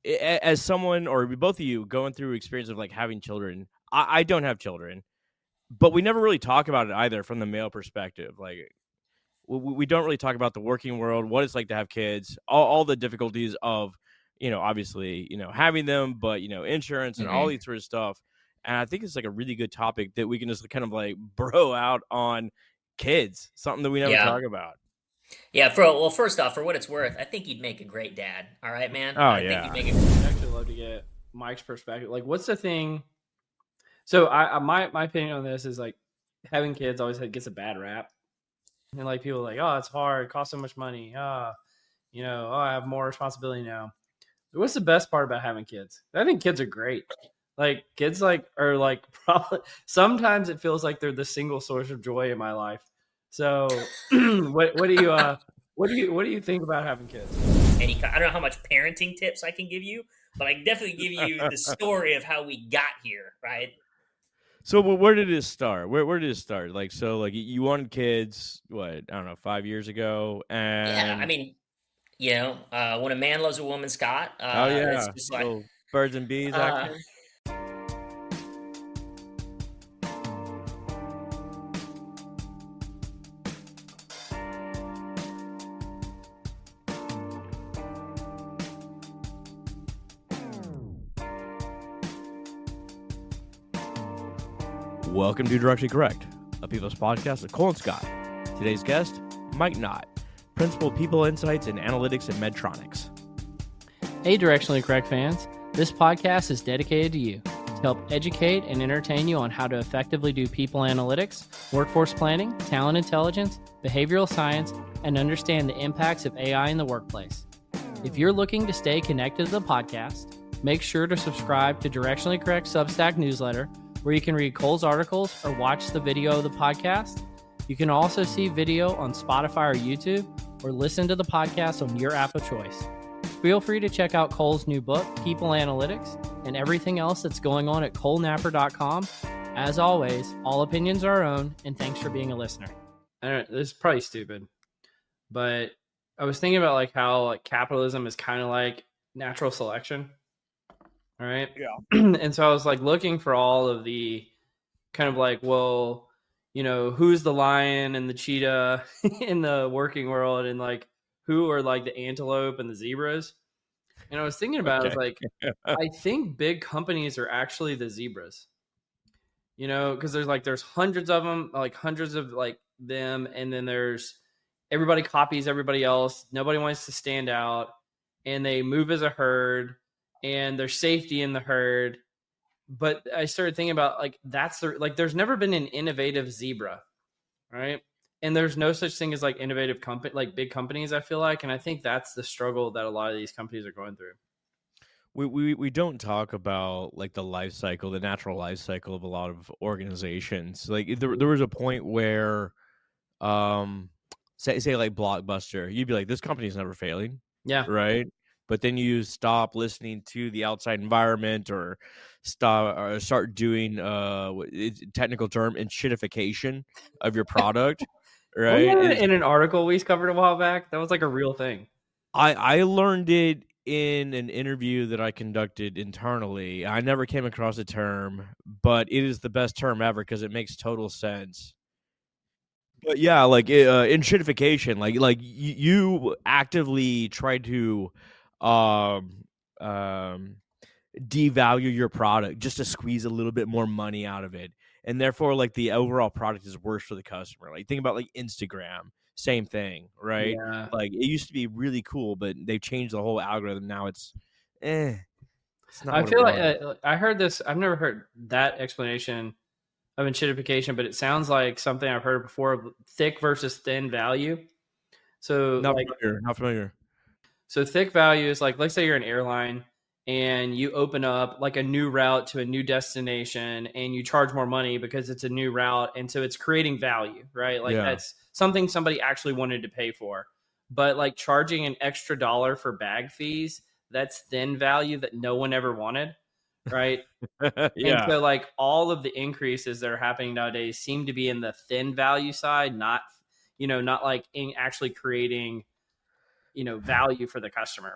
as someone or both of you going through experience of like having children, I don't have children, but we never really talk about it either from the male perspective. Like we don't really talk about the working world, what it's like to have kids, all the difficulties of, obviously, having them, but, insurance and all these sort of stuff. And I think it's like a really good topic that we can just kind of like bro out on kids, something that we never Yeah. talk about. Yeah. First off, for what it's worth, I think you'd make a great dad. All right, man. Oh, I think you'd yeah. make a. I'd actually love to get Mike's perspective. Like, what's the thing? So, my opinion on this is like having kids always gets a bad rap, and like people are like, oh, it's hard, it costs so much money. I have more responsibility now. What's the best part about having kids? I think kids are great. Like kids, are probably sometimes it feels like they're the single source of joy in my life. So, what do you think about having kids? I don't know how much parenting tips I can give you, but I can definitely give you the story of how we got here, right? So where did it start? Where did it start? Like, so like you wanted kids, what, I don't know, 5 years ago, Yeah, I and mean, when a man loves a woman, Scott, oh it's yeah, just like, little birds and bees uh, action. Welcome to Directly Correct, a People's Podcast with Cole and Scott. Today's guest, Mike Knott, Principal People Insights in Analytics and Medtronics. Hey, Directionally Correct fans. This podcast is dedicated to you to help educate and entertain you on how to effectively do people analytics, workforce planning, talent intelligence, behavioral science, and understand the impacts of AI in the workplace. If you're looking to stay connected to the podcast, make sure to subscribe to Directionally Correct Substack newsletter, where you can read Cole's articles or watch the video of the podcast. You can also see video on Spotify or YouTube, or listen to the podcast on your app of choice. Feel free to check out Cole's new book, People Analytics, and everything else that's going on at colenapper.com. As always, all opinions are our own, and thanks for being a listener. I don't know, this is probably stupid, but I was thinking about like how like capitalism is kind of like natural selection. All right. Yeah. And so I was like looking for all of the kind of like, well, who's the lion and the cheetah in the working world, and like who are like the antelope and the zebras. And I was thinking about it, I was like, I think big companies are actually the zebras, because there's hundreds of them, like hundreds of like them. And then there's everybody copies everybody else. Nobody wants to stand out, and they move as a herd, and there's safety in the herd. But I started thinking about like, there's never been an innovative zebra, right? And there's no such thing as like innovative company, like big companies, I feel like. And I think that's the struggle that a lot of these companies are going through. We don't talk about like the life cycle, the natural life cycle of a lot of organizations. Like there was a point where, say like Blockbuster, you'd be like, this company's never failing, Yeah. right? But then you stop listening to the outside environment, or start doing technical term inshitification of your product, right? Wasn't that in an article we covered a while back? That was like a real thing. I learned it in an interview that I conducted internally. I never came across the term, but it is the best term ever because it makes total sense. But yeah, like inshitification, like you actively try to um devalue your product just to squeeze a little bit more money out of it, and therefore like the overall product is worse for the customer. Like think about like Instagram, same thing, right? Yeah. Like it used to be really cool, but they've changed the whole algorithm. Now it's not I what it feel was. like I heard this. I've never heard that explanation of inshitification, but it sounds like something I've heard before: thick versus thin value. So Not familiar. So thick value is like, let's say you're an airline and you open up like a new route to a new destination, and you charge more money because it's a new route. And so it's creating value, right? Like that's something somebody actually wanted to pay for. But like charging an extra dollar for bag fees, that's thin value that no one ever wanted, right? And Yeah. so like all of the increases that are happening nowadays seem to be in the thin value side, not like in actually creating value for the customer.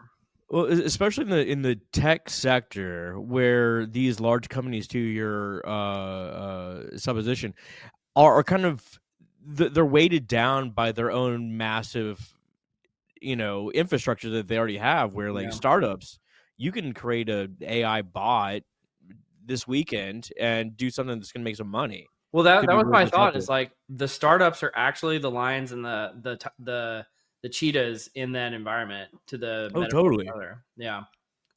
Well, especially in the tech sector, where these large companies, to your supposition, are kind of they're weighted down by their own massive, infrastructure that they already have. Where like Yeah. startups, you can create a AI bot this weekend and do something that's going to make some money. Well, that Could be was really my thought. disruptive. Is like the startups are actually the lions and the cheetahs in that environment to the Oh, metaphor of totally. the other. Yeah.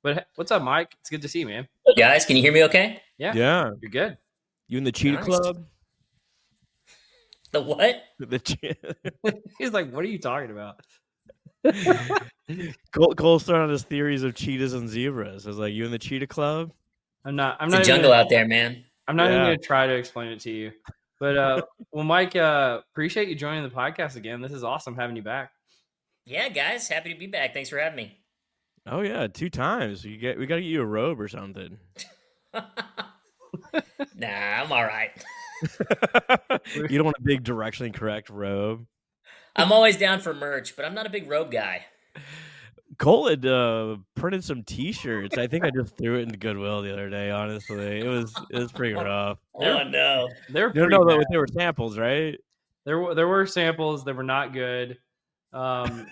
But what's up, Mike? It's good to see you, man. Guys, can you hear me okay? Yeah, Yeah, you're good. you in the Cheetah Nice. Club? The what? He's like, what are you talking about? Cole started on his theories of cheetahs and zebras. I was like, you in the Cheetah Club? I'm not It's a even jungle gonna, out there, man. I'm not even Yeah. gonna try to explain it to you. But well, Mike, appreciate you joining the podcast again. This is awesome having you back. Yeah, guys, happy to be back. Thanks for having me. Oh yeah, 2 times. We got to get you a robe or something. Nah, I'm all right. You don't want a big directionally correct robe. I'm always down for merch, but I'm not a big robe guy. Cole had printed some T-shirts. I think I just threw it into Goodwill the other day. Honestly, it was pretty rough. Oh no. They're No, pretty no, bad. they were samples, right? There were samples that were not good.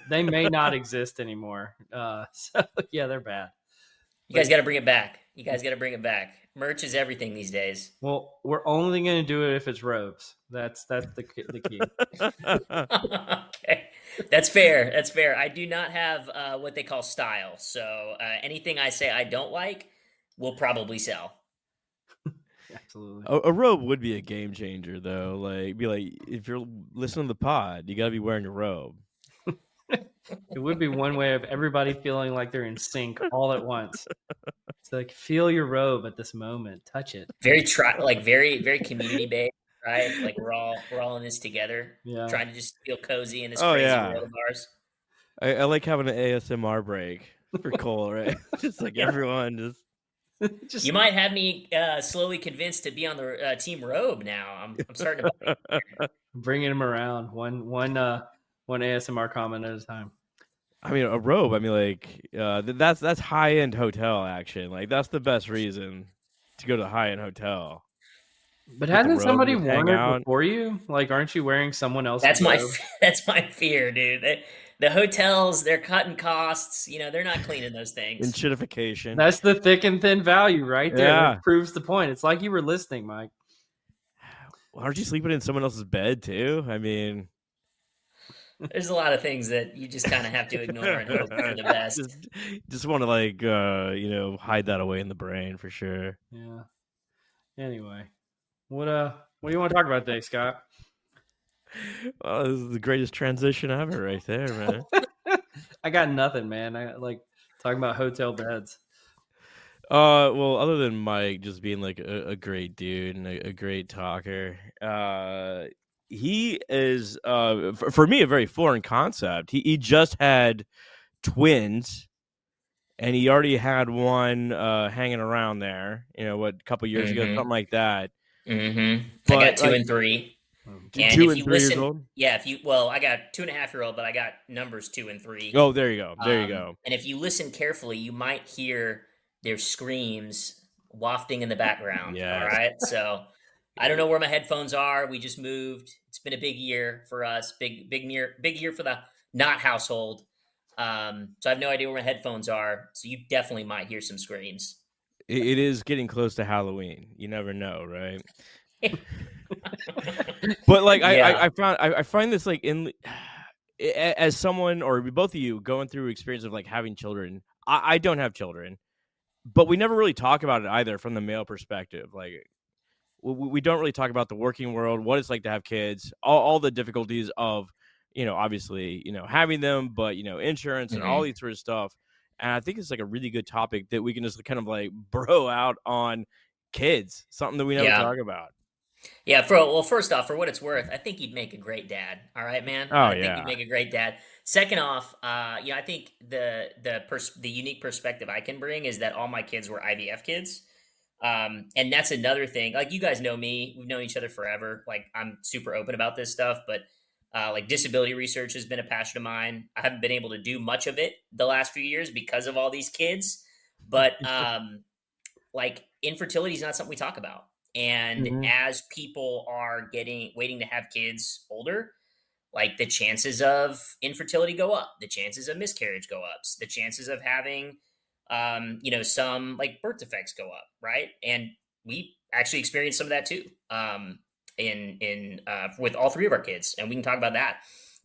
They may not exist anymore. So yeah, they're bad. You guys got to bring it back. You guys got to bring it back. Merch is everything these days. Well, we're only going to do it if it's robes. That's the key. Okay. That's fair. That's fair. I do not have what they call style. So anything I say I don't like will probably sell. Absolutely. A robe would be a game changer, though. Be like, if you're listening to the pod, you got to be wearing a robe. It would be one way of everybody feeling like they're in sync all at once. It's like, feel your robe at this moment, touch it. Very very community based, right? Like we're all in this together, Yeah. trying to just feel cozy in this Oh, crazy yeah. world of ours. I like having an ASMR break for Cole, right? Just like Yeah. everyone Just You might have me slowly convinced to be on the team robe now. I'm starting to. bringing them around one ASMR comment at a time. I mean, a robe. I mean, like that's high end hotel action. Like that's the best reason to go to a high end hotel. But Put the hasn't robe, somebody just worn hang it out. before you? Like, aren't you wearing someone else's That's my robe? that's my fear, dude. The hotels, they're cutting costs. They're not cleaning those things. Inshitification. That's the thick and thin value right there. Yeah. That proves the point. It's like you were listening, Mike. Aren't you sleeping in someone else's bed too? I mean, There's a lot of things that you just kind of have to ignore and hope for the best. just want to like hide that away in the brain for sure. Yeah. Anyway, what do you want to talk about today, Scott? Well, this is the greatest transition ever, right there, man. I got nothing, man. I like talking about hotel beds. Well, other than Mike just being like a great dude and a great talker, he is for me a very foreign concept. He just had twins, and he already had one hanging around there. A couple years ago, something like that. Mm-hmm. I But, got 2 like, and 3. And 2 if and you 3 years listen, old. yeah, I got 2.5-year-old, but I got numbers 2 and 3. Oh, there you go. There you go. And if you listen carefully, you might hear their screams wafting in the background. Yes. All right. So I don't know where my headphones are. We just moved. It's been a big year for us. Big year for the Knott household. So I have no idea where my headphones are. So you definitely might hear some screams. It is getting close to Halloween. You never know, right? But like Yeah. I find this like as someone or both of you going through experience of like having children. I don't have children, but we never really talk about it either from the male perspective. Like we don't really talk about the working world, what it's like to have kids, all the difficulties of obviously having them, but insurance and all these sort of stuff. And I think it's like a really good topic that we can just kind of like bro out on kids, something that we never talk about. Yeah, first off, for what it's worth, I think you'd make a great dad. All right, man. Oh, I think yeah. you'd make a great dad. Second off, I think the unique perspective I can bring is that all my kids were IVF kids, and that's another thing. Like you guys know me, we've known each other forever. Like I'm super open about this stuff, but Like disability research has been a passion of mine. I haven't been able to do much of it the last few years because of all these kids, but like infertility is not something we talk about. And Mhm. as people are waiting to have kids older, like the chances of infertility go up, the chances of miscarriage go up, the chances of having, some like birth defects go up, right? And we actually experienced some of that too, in with all three of our kids, and we can talk about that.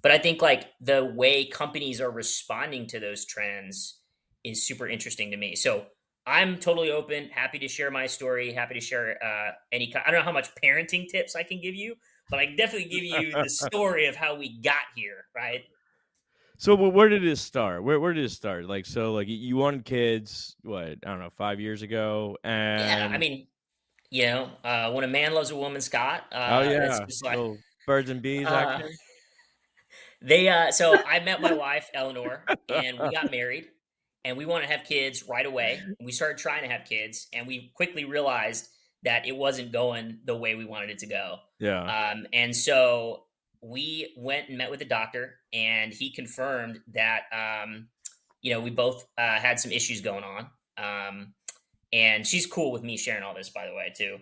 But I think like the way companies are responding to those trends is super interesting to me. So I'm totally open, happy to share my story, happy to share I don't know how much parenting tips I can give you, but I can definitely give you the story of how we got here, right? So where did it start? Where did it start? Like, so like you wanted kids, what, I don't know, 5 years ago, Yeah, I and mean, when a man loves a woman, Scott, oh it's yeah, just like little birds and bees uh, action. so I met my wife Eleanor, and we got married, and we want to have kids right away. And we started trying to have kids, and we quickly realized that it wasn't going the way we wanted it to go. Yeah, And so we went and met with a doctor, and he confirmed that we both had some issues going on. And she's cool with me sharing all this, by the way, too.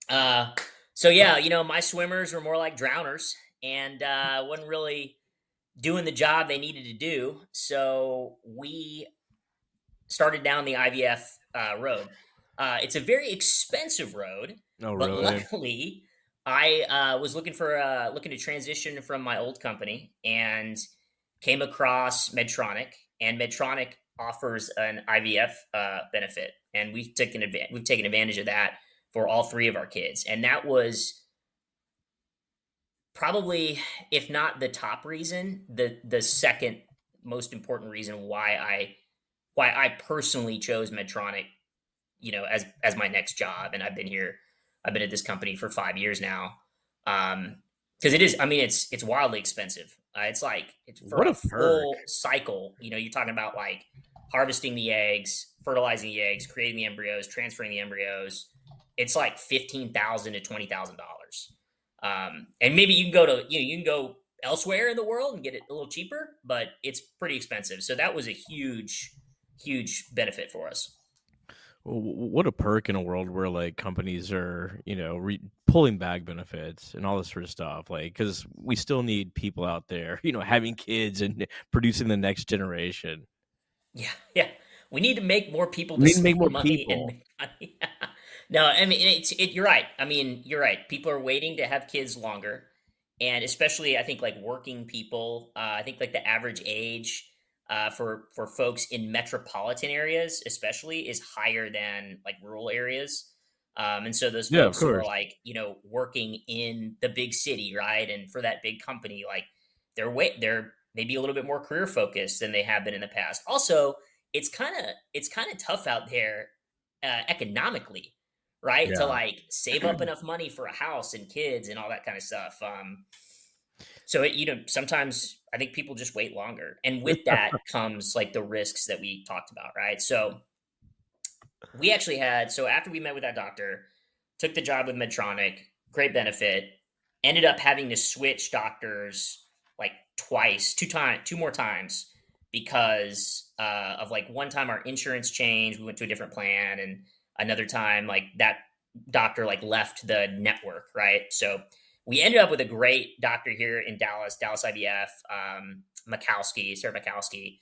Uh, so yeah, my swimmers were more like drowners, and wasn't really doing the job they needed to do. So we started down the IVF road. It's a very expensive road, oh but really? luckily, I was looking to transition from my old company and came across Medtronic, and Medtronic offers an IVF benefit, and we've taken advantage of that for all three of our kids, and that was probably, if not the top reason, the second most important reason why I personally chose Medtronic, as my next job. And I've been at this company for 5 years now. Because it is, I mean, it's wildly expensive. It's for What a a perk! full cycle. You're talking about like harvesting the eggs, fertilizing the eggs, creating the embryos, transferring the embryos. It's like $15,000 to $20,000. And maybe you can go elsewhere in the world and get it a little cheaper, but it's pretty expensive. So that was a huge benefit for us. What a perk in a world where like companies are, pulling back benefits and all this sort of stuff. Like, because we still need people out there, having kids and producing the next generation. Yeah, yeah. We need to make more people We need to decide make more money and people. make money. No, I mean you're right. I mean, you're right. People are waiting to have kids longer. And especially I think like working people, I think like the average age for folks in metropolitan areas especially is higher than like rural areas. And so those Yeah, of folks who are course. like, working in the big city, right? And for that big company, like they're maybe a little bit more career focused than they have been in the past. Also, it's kind of tough out there economically, right? To Yeah. like save up enough money for a house and kids and all that kind of stuff. So sometimes I think people just wait longer, and with that comes like the risks that we talked about, right? So we actually had so after we met with that doctor, took the job with Medtronic, great benefit, ended up having to switch doctors like twice, two more times because of like one time our insurance changed, we went to a different plan, and another time like that doctor like left the network, right? So we ended up with a great doctor here in Dallas IVF, Sarah Mikowski.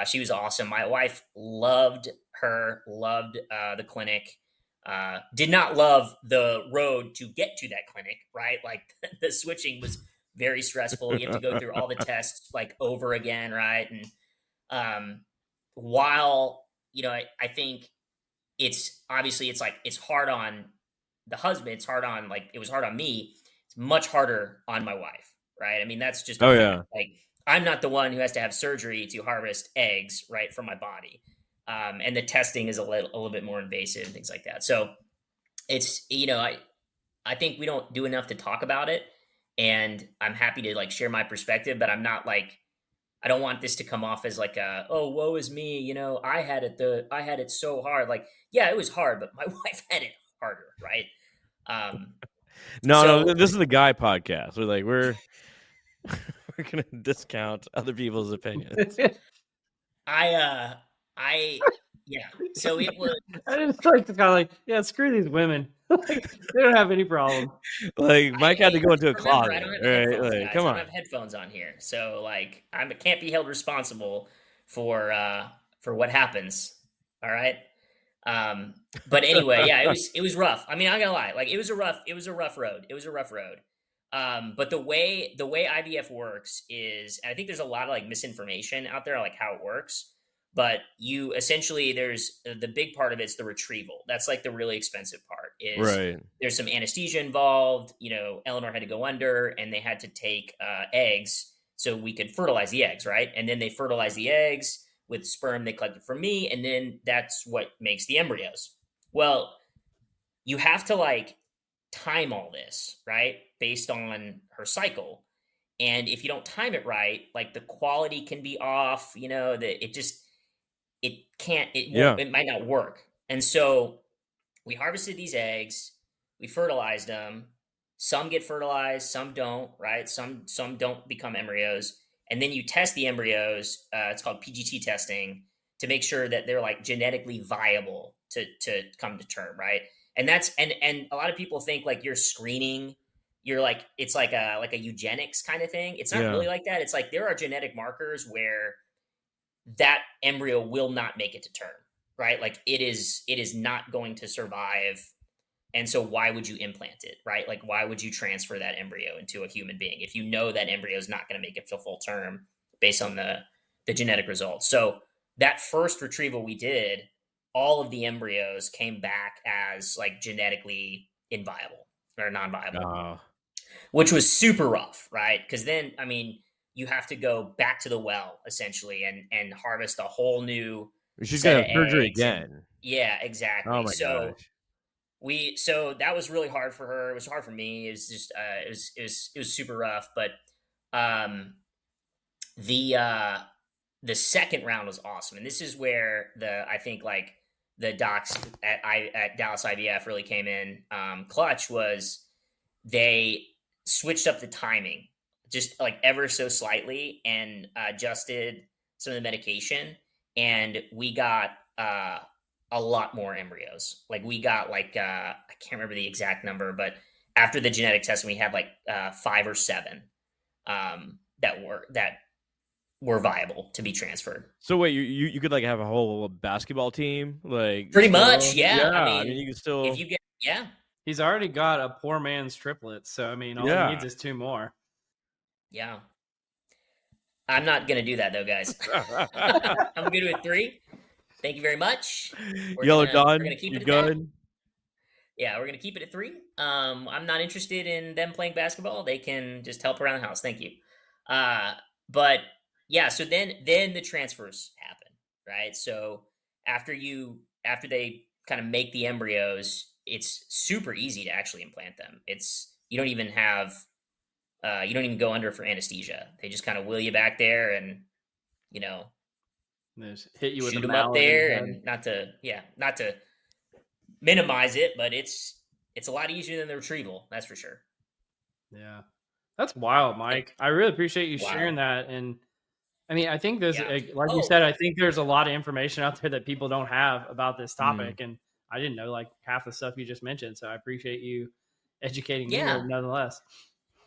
She was awesome. My wife loved her, loved the clinic. Did not love the road to get to that clinic, right? Like the switching was very stressful. You have to go through all the tests like over again, right? And um, while I think it's obviously it's like it's hard on the husband, it's hard on like it was hard on me. It's much harder on my wife, right? I mean, that's just a Oh fact. yeah. Like I'm not the one who has to have surgery to harvest eggs, right, from my body. And the testing is a little bit more invasive and things like that. So it's I think we don't do enough to talk about it, and I'm happy to like share my perspective, but I'm not like I don't want this to come off as like a oh woe is me, I had it so hard. Like yeah, it was hard, but my wife had it harder, right? Um, No, so this is the guy podcast. We're We're gonna discount other people's opinions. Yeah. So it was. I just like to kind of like, yeah, screw these women. Like, they don't have any problem. Like Mike had to go into a Remember, I closet, don't have right? headphones, Like, guys. come I don't on. have headphones on here, so like I can't be held responsible for what happens. All right. But anyway, yeah, it was rough. I mean, I'm not gonna lie, like it was a rough road. It was a rough road. But the way IVF works is, and I think there's a lot of like misinformation out there, like how it works. But you essentially, there's the big part of it's the retrieval. That's like the really expensive part. Is Right. there's some anesthesia involved. Eleanor had to go under, and they had to take eggs so we could fertilize the eggs, right? And then they fertilize the eggs with sperm they collected from me, and then that's what makes the embryos. Well, you have to like time all this, right? Based on her cycle. And if you don't time it right, like the quality can be off, that it can't, it won't, Yeah. it might not work. And so we harvested these eggs, we fertilized them. Some get fertilized, some don't, right? Some don't become embryos. And then you test the embryos. It's called PGT testing to make sure that they're like genetically viable to come to term, right? And that's and a lot of people think like you're screening, you're like it's like a eugenics kind of thing. It's not Yeah. really like that. It's like there are genetic markers where that embryo will not make it to term, right? Like it is not going to survive. And so why would you implant it, right? Like why would you transfer that embryo into a human being if you know that embryo is not going to make it to full term based on the genetic results? So that first retrieval we did, all of the embryos came back as like genetically inviable or non-viable, Oh. which was super rough, right? Because then, I mean, you have to go back to the well essentially and harvest a whole new She's set gonna of have surgery eggs. And again. yeah, Oh exactly. my So gosh. that was really hard for her. It was hard for me. It was just it was super rough. But um, the uh, the second round was awesome, and this is where I think like the docs at Dallas IVF really came in. Clutch was they switched up the timing just like ever so slightly and adjusted some of the medication, and we got a lot more embryos. Like we got like I can't remember the exact number, but after the genetic testing, we had like 5 or 7 that were viable to be transferred. So wait, you could like have a whole basketball team, like Pretty much, still? yeah. I Yeah, I mean mean, you can if still. you get, yeah, He's already got a poor man's triplets, so I mean, all he Yeah. needs is 2 more. yeah. I'm not gonna do that though, guys. I'm good with 3. Thank you very much. We're Y'all are gonna we're done. gonna keep You it at that. good? Yeah, we're gonna keep it at 3. I'm not interested in them playing basketball. They can just help around the house. Thank you. Uh, but yeah, so then the transfers happen, right? So after they kind of make the embryos, it's super easy to actually implant them. It's you don't even go under for anesthesia. They just kind of wheel you back there and you know They just hit you with a shoot them up mallet in the there, head. and not to minimize it, but it's a lot easier than the retrieval, that's for sure. Yeah. That's wild, Mike. I really appreciate you Wow. sharing that. And I mean, I think there's, Yeah. like you said, I think there's a lot of information out there that people don't have about this Mm. topic. And I didn't know like half the stuff you just mentioned. So I appreciate you educating me Yeah. nonetheless.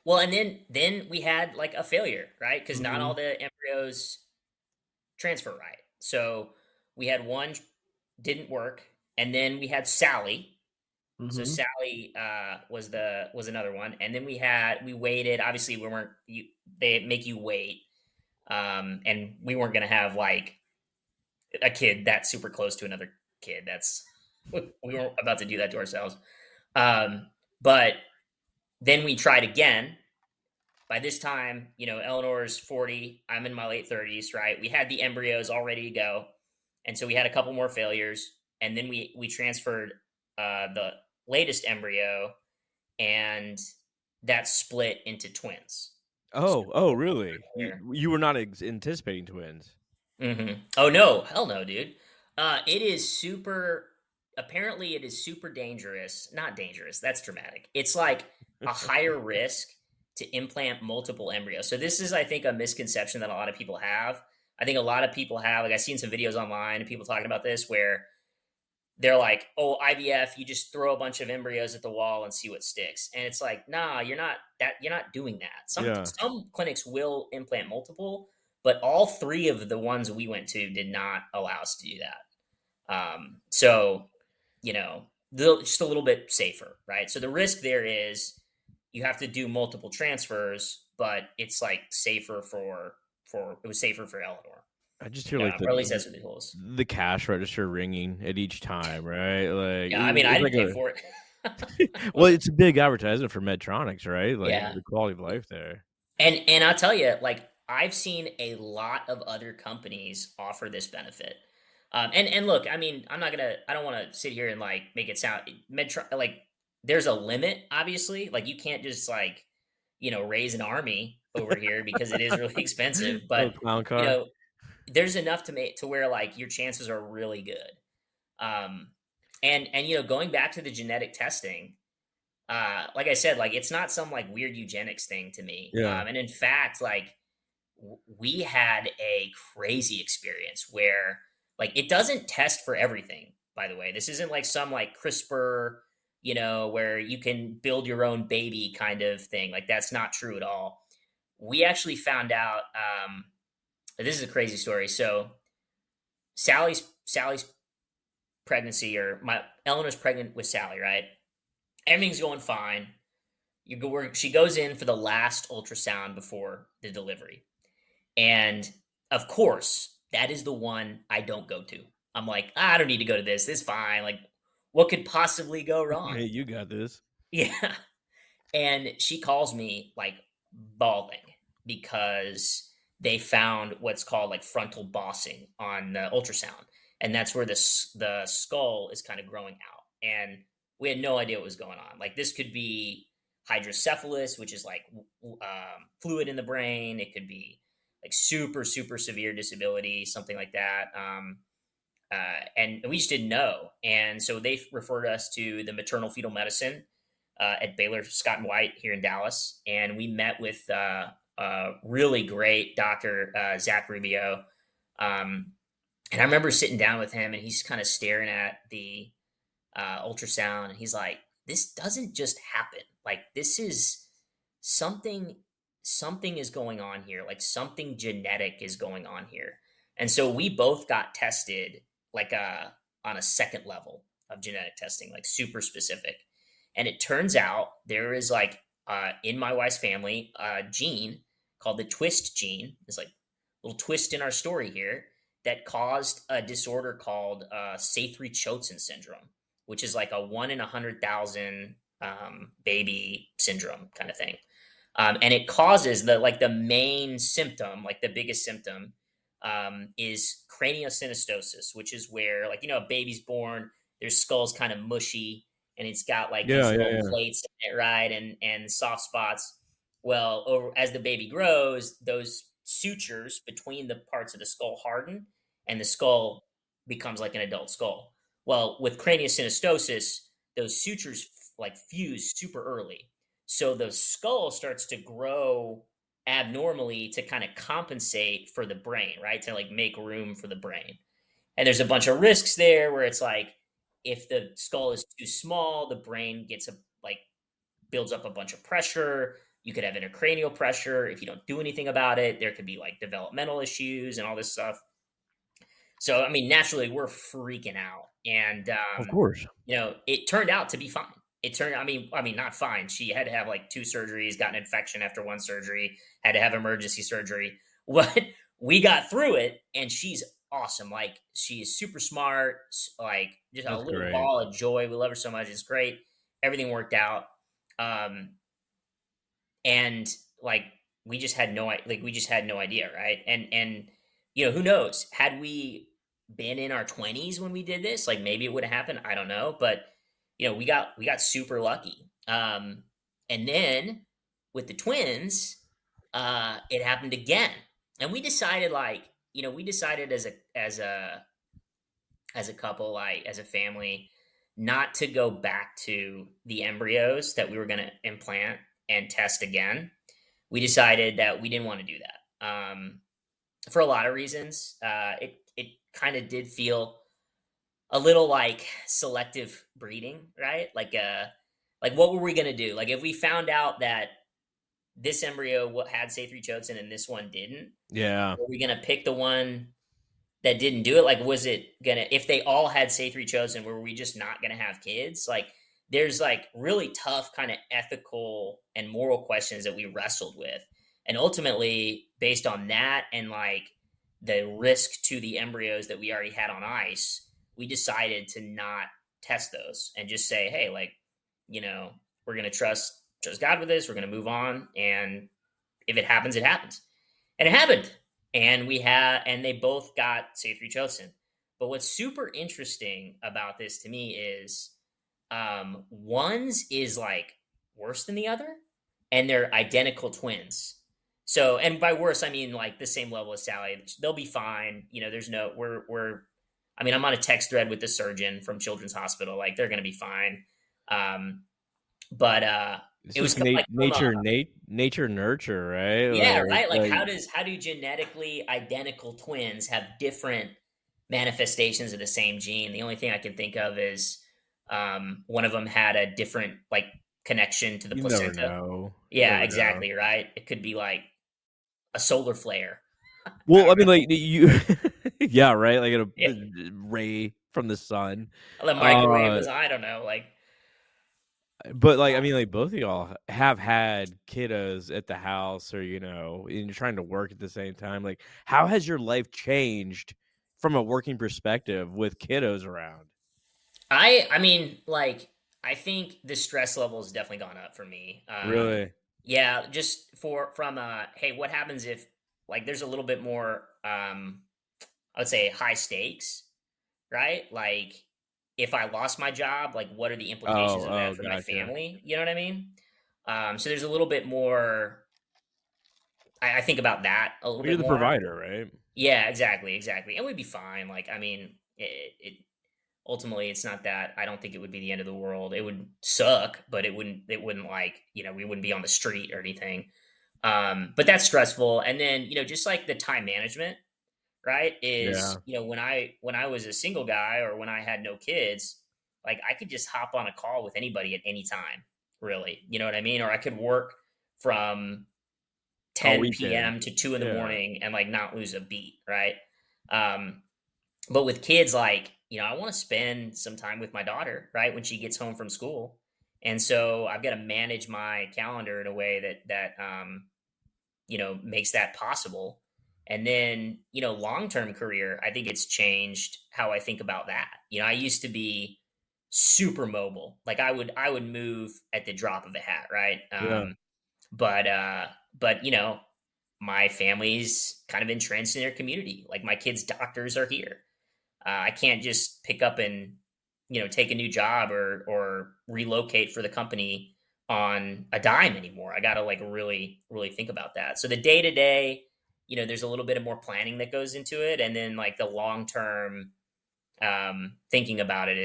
Well, and then we had like a failure, right? Because not Mhm. all the embryos transfer right. So we had one didn't work, and then we had Sally. So Mhm. Sally was another one, and then we waited. Obviously, we weren't. They make you wait, and we weren't going to have like a kid that's super close to another kid. That's we weren't about to do that to ourselves. But then we tried again. By this time, Eleanor's 40. I'm in my late 30s, right? We had the embryos all ready to go, and so we had a couple more failures, and then we transferred the latest embryo, and that split into twins. Oh, really? You were not anticipating twins. Oh no, hell no, dude. It is super. Apparently, it is super dangerous. Not dangerous. That's dramatic. It's like a higher risk to implant multiple embryos. So this is, I think, a misconception that a lot of people have. I think a lot of people have, like, I've seen some videos online and people talking about this where they're like, "Oh, IVF, you just throw a bunch of embryos at the wall and see what sticks." And it's like, "Nah, you're not doing that." Yeah. Some clinics will implant multiple, but all three of the ones we went to did not allow us to do that. So, just a little bit safer, right? So the risk there is you have to do multiple transfers, but it's like safer for it was safer for Eleanor. I just hear like Or at least that's what they told us. the cash register ringing at each time, right? Like Yeah, I mean, I it's didn't like pay a for it. well, it's a big advertisement for Medtronics, right? Like Yeah. the quality of life there. And I'll tell you, like, I've seen a lot of other companies offer this benefit. And look, I mean, I don't want to sit here and like make it sound like there's a limit, obviously. Like you can't just like, raise an army over here because it is really expensive. Oh, But, clown you car. know, there's enough to make to where like your chances are really good. Um, and going back to the genetic testing, like I said, like it's not some like weird eugenics thing to me. Yeah. And in fact, like we had a crazy experience where like it doesn't test for everything. By the way, this isn't like some like CRISPR, where you can build your own baby kind of thing. Like that's not true at all. We actually found out. This is a crazy story. So Sally's pregnancy, or my Eleanor's pregnant with Sally, right? Everything's going fine. She goes in for the last ultrasound before the delivery. And of course, that is the one I don't go to. I'm like, I don't need to go to this. This is fine. Like, what could possibly go wrong? Hey, you got this. Yeah. And she calls me like bawling because they found what's called like frontal bossing on the ultrasound. And that's where the skull is kind of growing out. And we had no idea what was going on. Like, this could be hydrocephalus, which is like fluid in the brain. It could be like super, super severe disability, something like that. And we just didn't know. And so they referred us to the maternal fetal medicine at Baylor Scott and White here in Dallas, and we met with really great doctor Zach Rubio. And I remember sitting down with him, and he's kind of staring at the ultrasound, and he's like, "This doesn't just happen. Like this is something. Something is going on here. Like something genetic is going on here." And so we both got tested like on a second level of genetic testing, like super specific. And it turns out there is like in my wife's family a gene called the twist gene. It's like a little twist in our story here that caused a disorder called Say3-Chotzen syndrome, which is like a 1 in 100,000 baby syndrome kind of thing. And it causes the main symptom, like the biggest symptom, is craniosynostosis, which is where a baby's born, their skull's kind of mushy, and it's got like Yeah, these yeah, little yeah. plates in it, right, and soft spots. Well, as the baby grows, those sutures between the parts of the skull harden, and the skull becomes like an adult skull. Well, with craniosynostosis, those sutures like fuse super early, so the skull starts to grow abnormally to kind of compensate for the brain, right? To like make room for the brain. And there's a bunch of risks there where it's like if the skull is too small, the brain gets like builds up a bunch of pressure. You could have intracranial pressure. If you don't do anything about it, there could be like developmental issues and all this stuff. So, I mean, naturally, we're freaking out, and Of course. it turned out to be fine. I mean, not fine. She had to have like two surgeries, got an infection after one surgery, had to have emergency surgery. What we got through it, and she's awesome. Like, she is super smart, like just a That's little great. ball of joy. We love her so much. It's great. Everything worked out. Um, and like we just had no idea, right? And who knows, had we been in our 20s when we did this, like maybe it would have happened, I don't know, but we got super lucky. And then with the twins, it happened again, and we decided as a couple, like as a family, not to go back to the embryos that we were going to implant and test again. we decided that we didn't want to do that for a lot of reasons. It kind of did feel a little like selective breeding, right? Like what were we gonna do? Like if we found out that this embryo had say three chosin and this one didn't, Yeah. were we gonna pick the one that didn't do it? Like, was it gonna, if they all had say three chosen, were we just not gonna have kids? Like, there's like really tough kind of ethical and moral questions that we wrestled with. And ultimately, based on that and like the risk to the embryos that we already had on ice, we decided to not test those and just say, hey, like, we're gonna trust God with this, we're gonna move on. And if it happens, it happens. And it happened. And they both got say three chosin. But what's super interesting about this to me is one's is like worse than the other, and they're identical twins. So, and by worse, I mean like the same level as Sally. They'll be fine. There's no, I mean, I'm on a text thread with the surgeon from Children's Hospital. Like, they're going to be fine. Um, but It's it was just like from a, nature nurture, right? yeah, right. Like, Like how do genetically identical twins have different manifestations of the same gene? The only thing I can think of is one of them had a different like connection to the you never placenta. know. You Yeah, never know. exactly. Right. It could be like a solar flare. I Well, I don't mean, know. like you, yeah, right. Like Yeah, a ray from the sun. the microwave Uh, was. I don't know. Like, but like, I mean, like both of y'all have had kiddos at the house, or and you're trying to work at the same time. Like, how has your life changed from a working perspective with kiddos around? I mean, like, I think the stress level has definitely gone up for me. Really? Yeah, just from hey, what happens if like there's a little bit more I would say high stakes, right? Like, if I lost my job, like what are the implications of Oh, that for my gotcha. family? You know what I mean? So there's a little bit more. I think about that a little Well, you're bit the more. provider, right? Yeah, exactly, exactly, and we'd be fine. Like, I mean, it ultimately it's not that. I don't think it would be the end of the world. It would suck, but it wouldn't like, we wouldn't be on the street or anything. But that's stressful. And then, just like the time management, right? Yeah. Is, when I was a single guy or when I had no kids, like I could just hop on a call with anybody at any time, really. You know what I mean? Or I could work from All 10 weekend. p.m. to 2 in the Yeah. morning and like not lose a beat, right? Um, but with kids, like, I want to spend some time with my daughter, right? When she gets home from school. And so I've got to manage my calendar in a way that makes that possible. And then, long-term career, I think it's changed how I think about that. I used to be super mobile. Like, I would move at the drop of a hat, right? Yeah. But my family's kind of entrenched in their community. Like, my kids' doctors are here. I can't just pick up and take a new job or relocate for the company on a dime anymore. I got to like really really think about that. So the day to day, there's a little bit of more planning that goes into it, and then like the long term thinking about it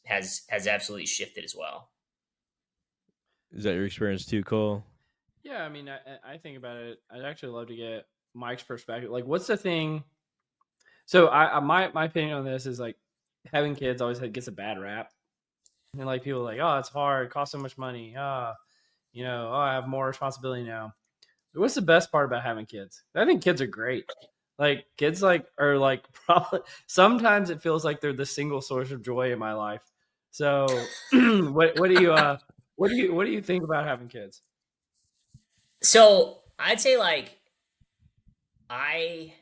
has absolutely shifted as well. Is that your experience too, Cole? Yeah, I mean, I think about it. I'd actually love to get Mike's perspective. Like, what's the thing? So, my opinion on this is like having kids always gets a bad rap, and like people are like, oh, it's hard, it costs so much money. Oh, I have more responsibility now. But what's the best part about having kids? I think kids are great. Like kids, like are like probably sometimes it feels like they're the single source of joy in my life. So, what do you think about having kids? So I'd say like I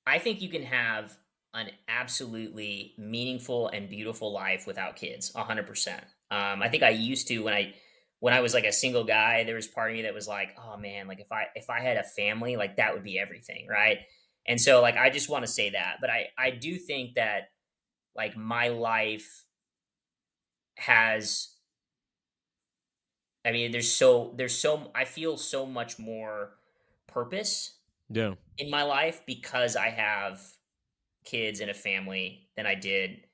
I think you can have an absolutely meaningful and beautiful life without kids, 100%. I think I used to when I was like a single guy, there was part of me that was like, oh man, like if I had a family, like that would be everything, right? And so like I just want to say that, but I do think that like my life has, I mean, there's so I feel so much more purpose Yeah. in my life because I have kids and a family than I did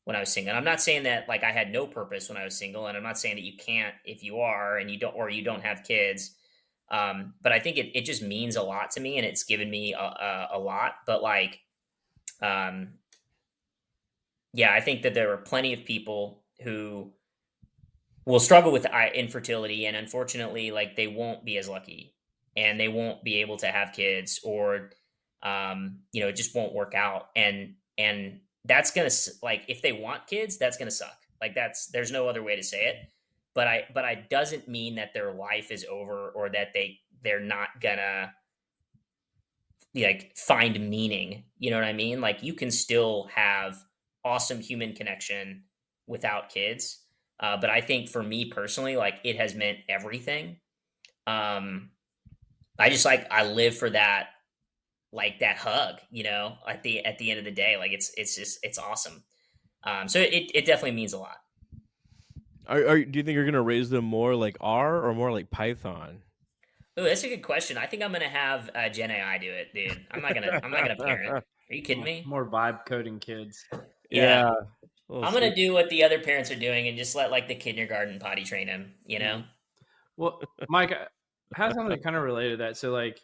when I was single. And I'm not saying that like I had no purpose when I was single, and I'm not saying that you can't if you are and you don't have kids. But I think it just means a lot to me, and it's given me a lot. But like, um, yeah, I think that there are plenty of people who will struggle with infertility, and unfortunately, like they won't be as lucky, and they won't be able to have kids, or it just won't work out, and that's gonna like if they want kids, that's gonna suck. Like there's no other way to say it. But I doesn't mean that their life is over, or that they're not gonna like find meaning. You know what I mean? Like you can still have awesome human connection without kids. But I think for me personally, like it has meant everything. Um, I live for that, like that hug, at the end of the day. Like it's awesome. So it definitely means a lot. Do you think you're gonna raise them more like R or more like Python? Oh, that's a good question. I think I'm gonna have Gen AI do it, dude. I'm not gonna parent. Are you kidding me? More vibe coding kids. Yeah. Yeah. We'll I'm see. gonna do what the other parents are doing and just let like the kindergarten potty train him, you know? Well, Mike, I have something kind of related to that. So, like,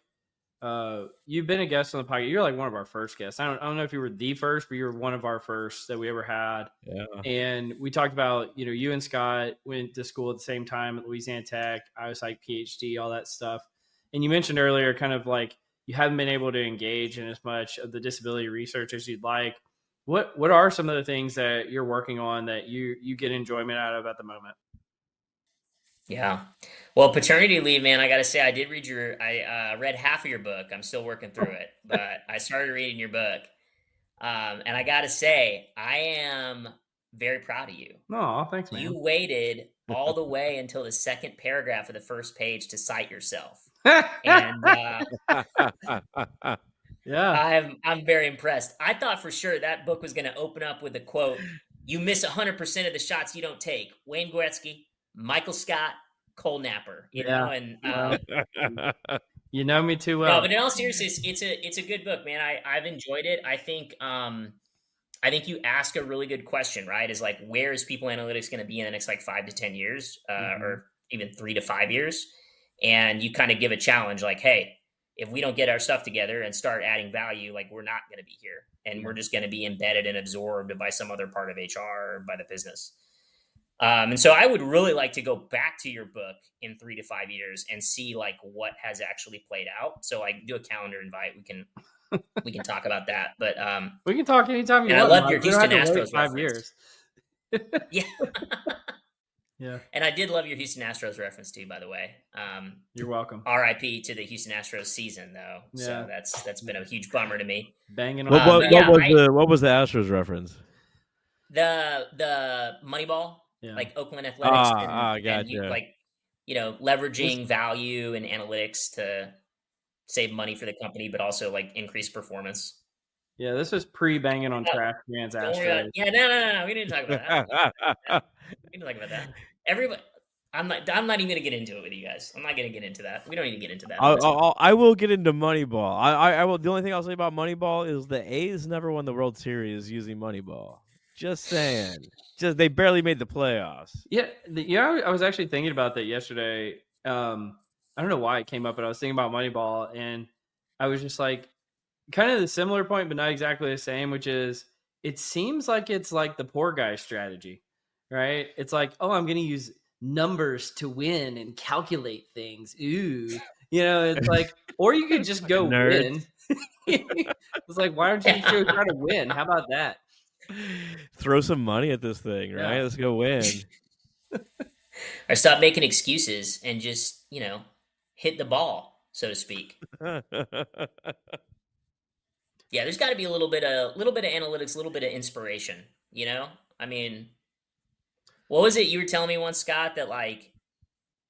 you've been a guest on the podcast. You're like one of our first guests. I don't know if you were the first, but you were one of our first that we ever had. Yeah. And we talked about, you and Scott went to school at the same time at Louisiana Tech. I was like PhD, all that stuff. And you mentioned earlier, kind of like you haven't been able to engage in as much of the disability research as you'd like. What are some of the things that you're working on that you get enjoyment out of at the moment? Yeah. Well, paternity leave, man, I gotta say, I read half of your book. I'm still working through it, but I started reading your book. And I gotta say, I am very proud of you. No, thanks, man. You waited all the way until the second paragraph of the first page to cite yourself. And Yeah. I'm very impressed. I thought for sure that book was going to open up with a quote: "You miss 100% of the shots you don't take." Wayne Gretzky, Michael Scott, Cole Napper. Yeah. And You know me too no, well. but in all seriousness, it's a good book, man. I've enjoyed it. I think you ask a really good question, right? Is like, where is people analytics going to be in the next like 5 to 10 years, or even 3 to 5 years? And you kind of give a challenge, like, hey, if we don't get our stuff together and start adding value, like we're not going to be here, and we're just going to be embedded and absorbed by some other part of HR or by the business. And so I would really like to go back to your book in 3 to 5 years and see like what has actually played out. So like do a calendar invite. We can talk about that. But we can talk anytime you and I want. love Mike. your We don't Houston have to wait Astros 5 reference. years. Yeah. Yeah. And I did love your Houston Astros reference too, by the way. You're welcome. RIP to the Houston Astros season, though. Yeah. So that's been a huge bummer to me. Banging on. What was the Astros reference? The Moneyball, Yeah. like Oakland Athletics, and gotcha. you like leveraging value and analytics to save money for the company, but also like increase performance. Yeah, this was pre-banging on trash cans. Don't worry about Astros. it. Yeah, no. We didn't talk about that. We didn't talk about that. Everybody, I'm not even gonna get into it with you guys. I'm not gonna get into that. We don't need to get into that. I will get into Moneyball. I will. The only thing I'll say about Moneyball is the A's never won the World Series using Moneyball. Just saying. Just they barely made the playoffs. Yeah, I was actually thinking about that yesterday. I don't know why it came up, but I was thinking about Moneyball, and I was just like, kind of the similar point, but not exactly the same, which is it seems like it's like the poor guy strategy, right? It's like, oh, I'm going to use numbers to win and calculate things. Ooh, it's like, or you could just go win. It's like, why don't you just go try to win? How about that? Throw some money at this thing, right? Yeah. Let's go win. Or stop making excuses and just hit the ball, so to speak. Yeah, there's got to be a little bit of analytics, a little bit of inspiration. I mean, what was it you were telling me once, Scott? That like,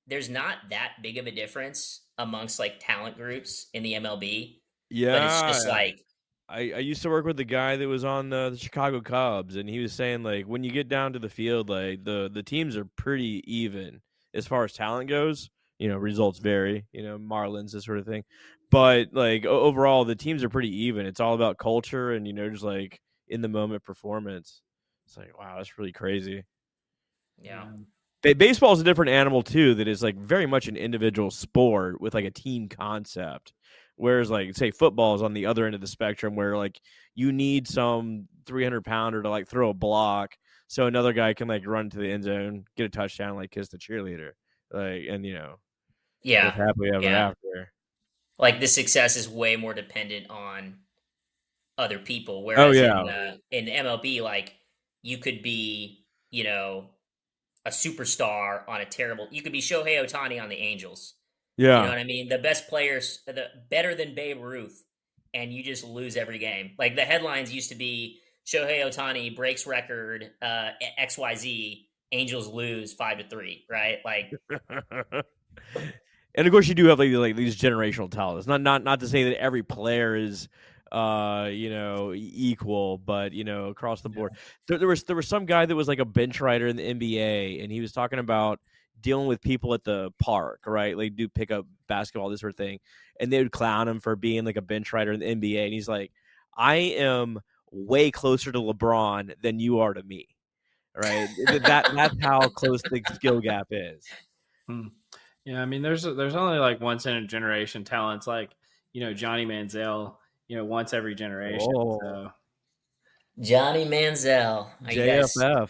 there's not that big of a difference amongst like talent groups in the MLB. Yeah, but it's just like I used to work with the guy that was on the Chicago Cubs, and he was saying like when you get down to the field, like the teams are pretty even as far as talent goes. Results vary. Marlins, this sort of thing. But like overall, the teams are pretty even. It's all about culture and just like in the moment performance. It's like, wow, that's really crazy. yeah. Baseball is a different animal too. That is like very much an individual sport with like a team concept. Whereas like say football is on the other end of the spectrum, where like you need some 300-pounder to like throw a block, so another guy can like run to the end zone, get a touchdown, like kiss the cheerleader, like and live Yeah, happily ever yeah. after. Like the success is way more dependent on other people, Oh whereas yeah, in MLB, like you could be, a superstar on a terrible. You could be Shohei Otani on the Angels. You know yeah. what I mean? The best players, the better than Babe Ruth, and you just lose every game. Like the headlines used to be Shohei Otani breaks record XYZ. Angels lose 5-3, right? Like, And of course, you do have like these generational talents. Not to say that every player is, equal, but across the board, there was some guy that was like a bench rider in the NBA, and he was talking about dealing with people at the park, right? Like do pick up basketball, this sort of thing, and they would clown him for being like a bench rider in the NBA, and he's like, I am way closer to LeBron than you are to me, right? That's how close the skill gap is. Hmm. Yeah, I mean, there's only like once in a generation talents, like Johnny Manziel, once every generation. Oh, So Johnny Manziel. You guys, JFF.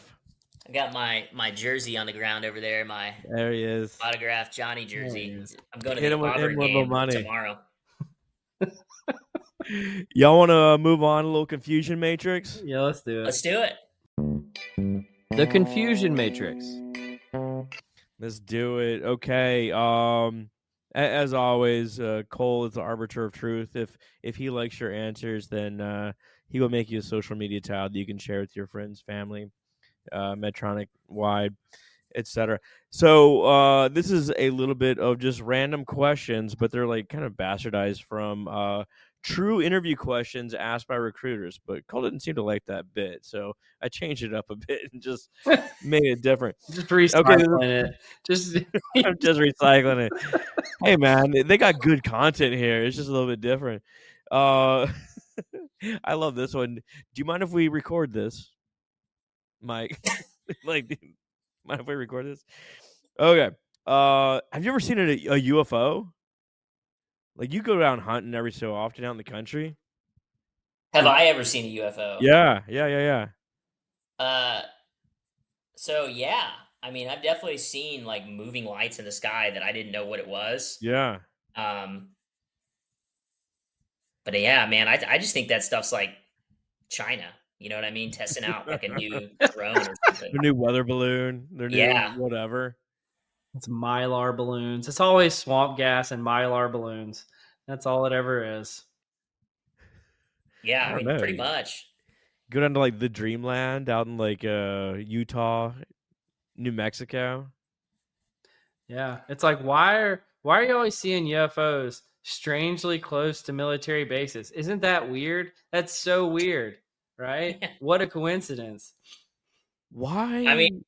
I got my jersey on the ground over there, my There he is. autographed Johnny there he jersey. is. I'm going to Hit the him with Auburn the game money. tomorrow. Y'all want to move on? A little confusion matrix. Yeah, let's do it. Let's do it. The Confusion Matrix. Let's do it. Okay. As always, Cole is the arbiter of truth. If he likes your answers, then he will make you a social media tile that you can share with your friends, family, Medtronic wide, etc. So this is a little bit of just random questions, but they're like kind of bastardized from true interview questions asked by recruiters. But Cole didn't seem to like that bit, so I changed it up a bit and just made it different. Just Okay, recycling it. Just I'm just recycling it. Hey man, they got good content here. It's just a little bit different. Uh, I love this one. Do you mind if we record this, Mike? Like, mind if we record this? Okay. Have you ever seen a UFO? Like, you go around hunting every so often out in the country. Have I ever seen a UFO? Yeah. Uh, so yeah, I mean, I've definitely seen like moving lights in the sky that I didn't know what it was. Yeah. Um, but yeah, man, I just think that stuff's like China. You know what I mean? Testing out like a new drone or something. Their new weather balloon, their new Yeah, whatever. it's Mylar balloons. It's always swamp gas and Mylar balloons. That's all it ever is. yeah. I I don't mean, know. pretty much. Go down to like the Dreamland out in like Utah, New Mexico. Yeah, it's like why are you always seeing UFOs strangely close to military bases? Isn't that weird? That's so weird, right? What a coincidence. Why? I mean,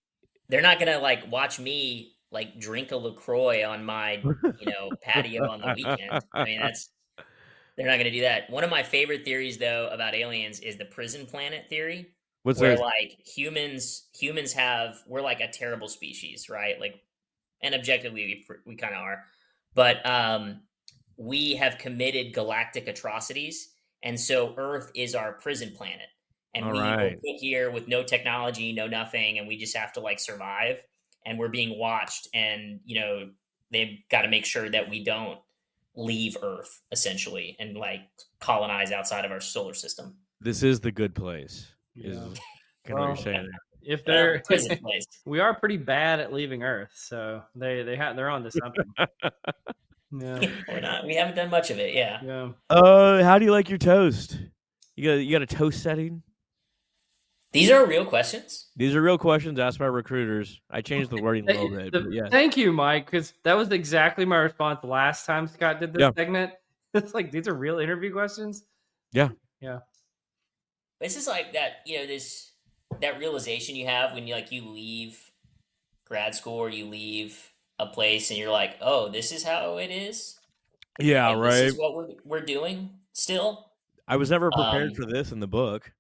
they're not gonna like watch me like drink a Lacroix on my patio on the weekend. I mean, they're not going to do that. One of my favorite theories, though, about aliens is the prison planet theory, What's where this? like humans we're like a terrible species, right? Like, and objectively, we kind of are, but we have committed galactic atrocities, and so Earth is our prison planet, and All we were right. put here with no technology, no nothing, and we just have to like survive, and we're being watched, and they've got to make sure that we don't leave Earth essentially and like colonize outside of our solar system. This is the good place. Is Yeah. kind of what you're saying If Well, they're prison place. we are pretty bad at leaving Earth, so they're onto something. there. Yeah. We're not. We haven't done much of it. Yeah. Yeah. How do you like your toast? You got a toast setting? These are real questions. These are real questions asked by recruiters. I changed the wording a little bit, but yeah. Thank you, Mike, because that was exactly my response last time Scott did this Yeah. segment. It's like these are real interview questions. Yeah. Yeah. This is like that. That realization you have when you leave grad school or you leave a place and you're like, oh, this is how it is. Yeah, Like, right. This is what we're doing still. I was never prepared for this in the book.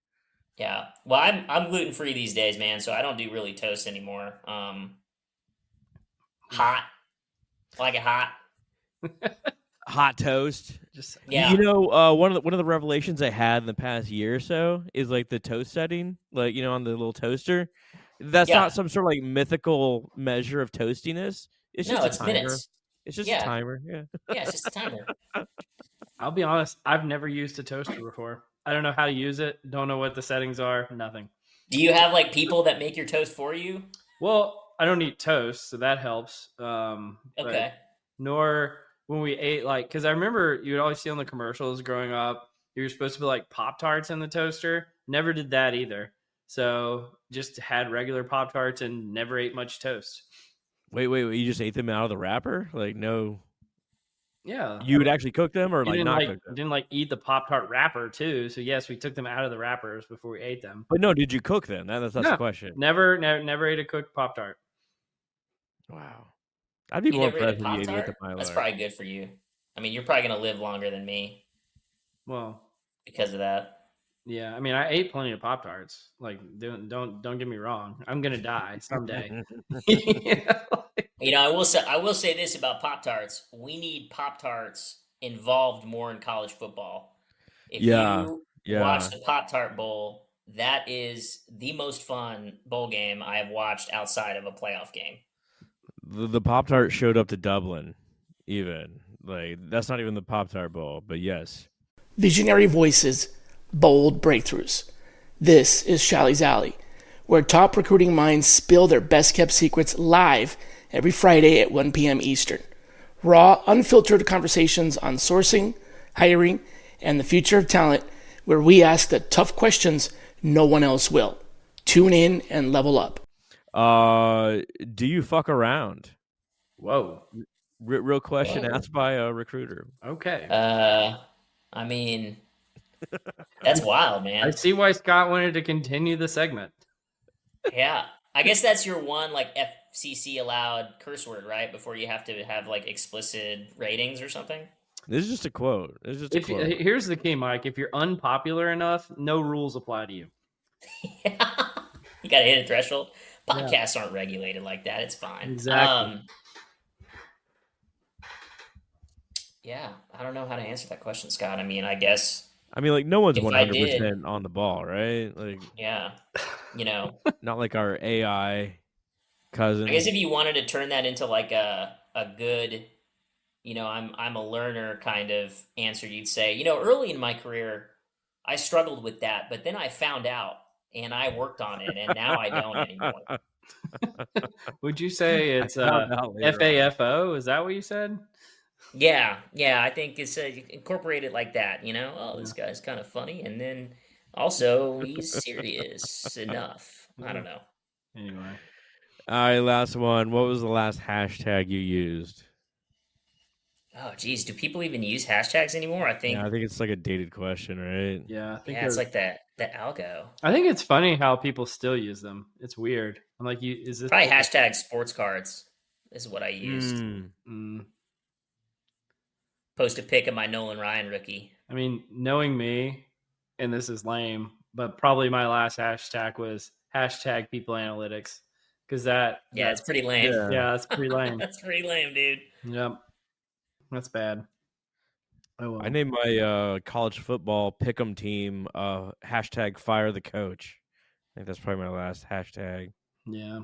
Yeah. Well, I'm gluten free these days, man. So I don't do really toast anymore. Hot. I like it hot. Hot toast. Just Yeah. You know, one of the revelations I had in the past year or so is like the toast setting, like on the little toaster. That's Yeah. not some sort of like mythical measure of toastiness. It's No, just a it's timer. minutes. It's just a Yeah. timer. Yeah. Yeah, it's just a timer. I'll be honest, I've never used a toaster before. I don't know how to use it. Don't know what the settings are. Nothing. Do you have like people that make your toast for you? Well, I don't eat toast, so that helps. But Okay. nor when we ate because I remember you would always see on the commercials growing up, you were supposed to put like Pop Tarts in the toaster. Never did that either. So just had regular Pop Tarts and never ate much toast. Wait. You just ate them out of the wrapper? Like no. Yeah, You would actually cook them or you like didn't not like cook them? didn't like eat the Pop Tart wrapper too. So yes, we took them out of the wrappers before we ate them. But no, did you cook them? That's No. the question. Never ate a cooked Pop Tart. Wow. I'd be You more never ate a impressed if you ate it with the Pop-Tart? That's Milo. probably good for you. I mean, you're probably going to live longer than me Well, because of that. yeah. I mean, I ate plenty of Pop Tarts. Like, don't get me wrong. I'm gonna die someday. You know, I will say this about Pop-Tarts. We need Pop-Tarts involved more in college football. If Yeah. you Yeah. watch the Pop-Tart Bowl, that is the most fun bowl game I have watched outside of a playoff game. The Pop Tart showed up to Dublin, even. Like, that's not even the Pop Tart Bowl, but yes. Visionary voices, bold breakthroughs. This is Shalley's Alley, where top recruiting minds spill their best kept secrets live every Friday at 1 p.m. Eastern. Raw, unfiltered conversations on sourcing, hiring, and the future of talent, where we ask the tough questions no one else will. Tune in and level up. Do you fuck around? Whoa. Real question Whoa. asked by a recruiter. Okay. I mean, that's wild, I man. see why Scott wanted to continue the segment. Yeah. I guess that's your one like FCC allowed curse word, right? Before you have to have like explicit ratings or something. This is just a quote. It's just a quote. Here's the key, Mike. If you're unpopular enough, no rules apply to you. You got to hit a threshold. Podcasts aren't regulated like that. It's fine. Exactly. Yeah, I don't know how to answer that question, Scott. I mean, I guess like no one's if I 100% on the ball, right? Like, yeah, you know, not like our AI cousin. I guess if you wanted to turn that into like a good, you know, I'm a learner kind of answer, you'd say, you know, early in my career, I struggled with that, but then I found out and I worked on it, and now I don't anymore. Would you say it's found out later on. FAFO? Is that what you said? Yeah, I think it's incorporated like that. You know, oh, this guy's kind of funny, and then also he's serious enough. I don't know. Anyway. All right, last one. What was the last hashtag you used? Oh, geez, do people even use hashtags anymore? I think. Yeah, I think it's like a dated question, right? Yeah, I think Yeah, it's like that algo. I think it's funny how people still use them. It's weird. I'm like, is this Probably hashtag sports cards is what I used. Post a pic of my Nolan Ryan rookie. I mean, knowing me, and this is lame, but probably my last hashtag was hashtag people analytics. Because it's pretty lame. Yeah, that's pretty lame. That's pretty lame, dude. Yep. That's bad. Oh, well. I named my college football pick'em team hashtag fire the coach. I think that's probably my last hashtag. Yeah.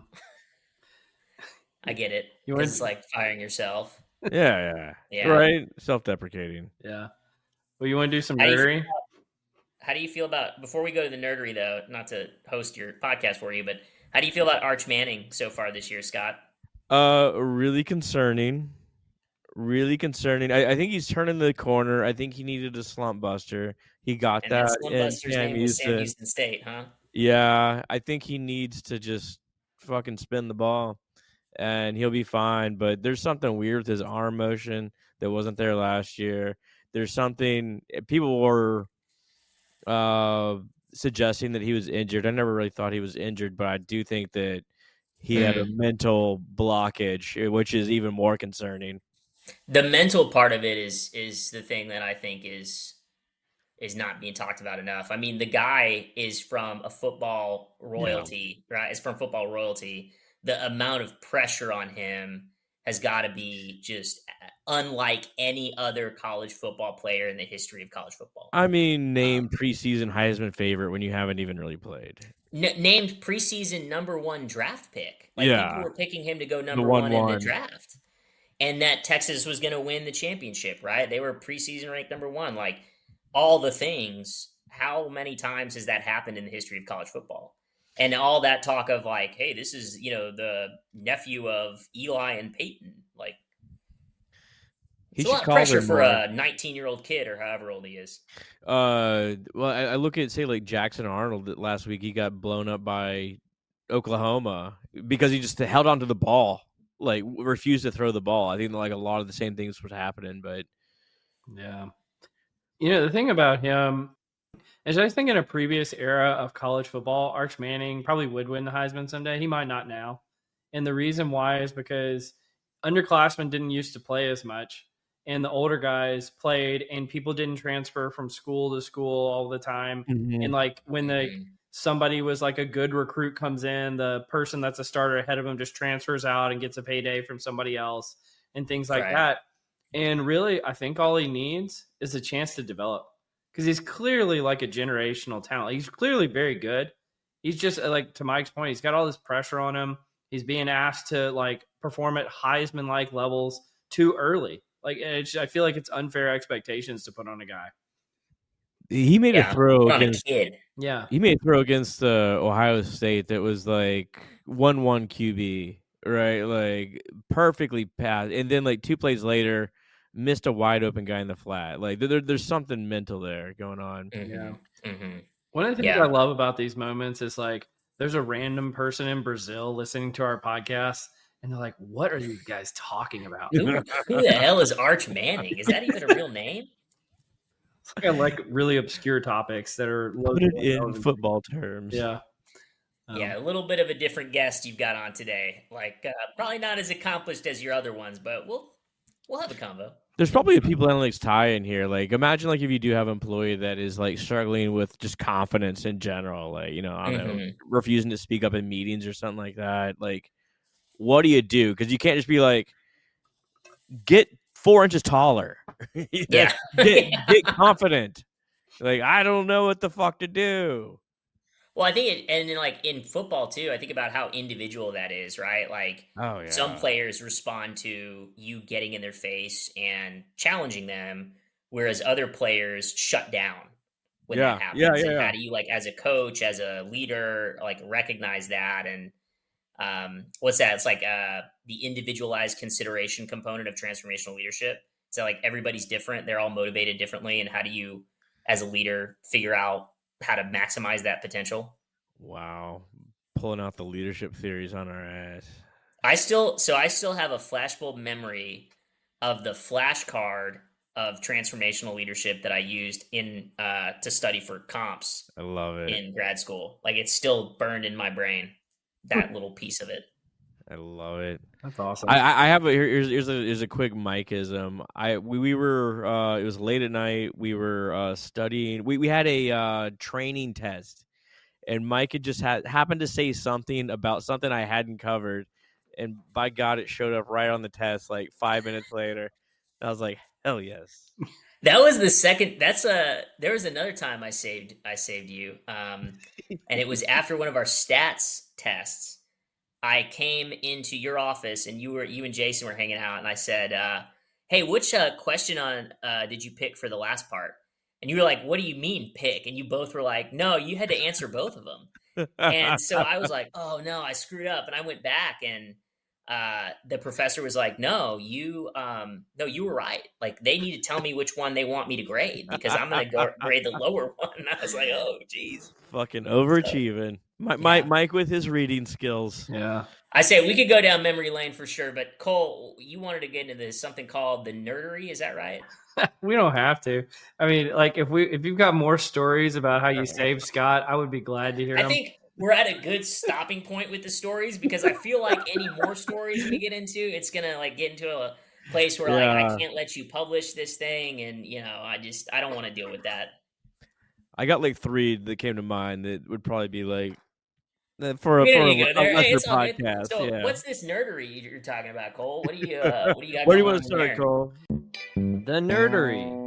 I get it. You It's like firing yourself. Yeah. Right? Self-deprecating. Yeah. Well, you want to do some nerdery? How do you feel about, before we go to the nerdery though, not to host your podcast for you, but how do you feel about Arch Manning so far this year, Scott? Really concerning. Really concerning. I think he's turning the corner. I think he needed a slump buster. He got And that. slump buster's name was Sam Houston State, huh? Yeah, I think he needs to just fucking spin the ball, and he'll be fine. But there's something weird with his arm motion that wasn't there last year. There's something people were suggesting that he was injured. I never really thought he was injured, but I do think that he had a mental blockage, which is even more concerning. The mental part of it is the thing that I think is not being talked about enough. I mean, the guy is from a football royalty, right? It's from football royalty. The amount of pressure on him has got to be just unlike any other college football player in the history of college football. I mean, name preseason Heisman favorite when you haven't even really played. Named preseason #1 draft pick. Like people Yeah, were picking him to go the #1 in the 1-1. draft. And that Texas was going to win the championship, right? They were preseason ranked #1. Like all the things. How many times has that happened in the history of college football? And all that talk of like, hey, this is the nephew of Eli and Peyton. Like, He it's a should lot of call pressure them for more. a 19-year-old kid or however old he is. Well, I look at say like Jackson Arnold that last week. He got blown up by Oklahoma because he just held on to the ball, like refused to throw the ball. I think like a lot of the same things was happening, but Yeah. The thing about him is I think in a previous era of college football, Arch Manning probably would win the Heisman someday. He might not now. And the reason why is because underclassmen didn't used to play as much, and the older guys played, and people didn't transfer from school to school all the time. And like when somebody was like a good recruit comes in, the person that's a starter ahead of him just transfers out and gets a payday from somebody else and things like that. And really, I think all he needs is a chance to develop, because he's clearly like a generational talent. He's clearly very good. He's just like, to Mike's point, he's got all this pressure on him. He's being asked to like perform at Heisman-like levels too early. Like, I feel like it's unfair expectations to put on a guy. he made a throw against a kid. Yeah, he made a throw against Ohio State that was like 1-1 QB, right? Like perfectly passed, and then like 2 plays later, missed a wide open guy in the flat. Like there's something mental there going on. yeah. Mm-hmm. One of the things I love about these moments is like there's a random person in Brazil listening to our podcast, and they're like, "What are you guys talking about?" Who the hell is Arch Manning? Is that even a real name? I like really obscure topics that are Put it in football terms. Yeah. Yeah, a little bit of a different guest you've got on today. Like probably not as accomplished as your other ones, but we'll have a combo. There's probably a people analytics tie in here. Like, imagine like if you do have an employee that is like struggling with just confidence in general, like I don't know, refusing to speak up in meetings or something like that. Like, what do you do? Because you can't just be like, get 4 inches taller. Get confident. Like, I don't know what the fuck to do. Well, I think and then like in football too, I think about how individual that is, right? Like some players respond to you getting in their face and challenging them, whereas other players shut down when that happens. And how do you like as a coach, as a leader, like recognize that? And what's that? It's like the individualized consideration component of transformational leadership. So like everybody's different, they're all motivated differently, and how do you as a leader figure out how to maximize that potential? Wow. Pulling out the leadership theories on our ass. I still have a flashbulb memory of the flashcard of transformational leadership that I used in to study for comps. I love it. In grad school. Like it's still burned in my brain, that little piece of it. I love it. That's awesome. I have here's a quick Mikeism. We were it was late at night. We were studying. We had a training test, and Mike had just happened to say something about something I hadn't covered, and by God, it showed up right on the test like 5 minutes later. And I was like, hell yes. That was the second. There was another time I saved you, and it was after one of our stats tests. I came into your office and you and Jason were hanging out, and I said, "Hey, which question on did you pick for the last part?" And you were like, "What do you mean pick?" And you both were like, "No, you had to answer both of them." And so I was like, "Oh no, I screwed up." And I went back, and the professor was like, "No, you were right. Like they need to tell me which one they want me to grade because I'm going to grade the lower one." And I was like, "Oh, geez." Fucking overachieving. Mike with his reading skills. Yeah. I say we could go down memory lane for sure, but Cole, you wanted to get into this something called the nerdery, is that right? We don't have to. I mean, like if you've got more stories about how you saved Scott, I would be glad to hear them. I think we're at a good stopping point with the stories because I feel like any more stories we get into, it's gonna like get into a place where like I can't let you publish this thing, and I don't want to deal with that. I got like 3 that came to mind that would probably be like for a There you go. There, hey, lesser it's all good. podcast. So, Yeah. what's this nerdery you're talking about, Cole? What do you got Where do you going want on to in start, there? Cole? The nerdery.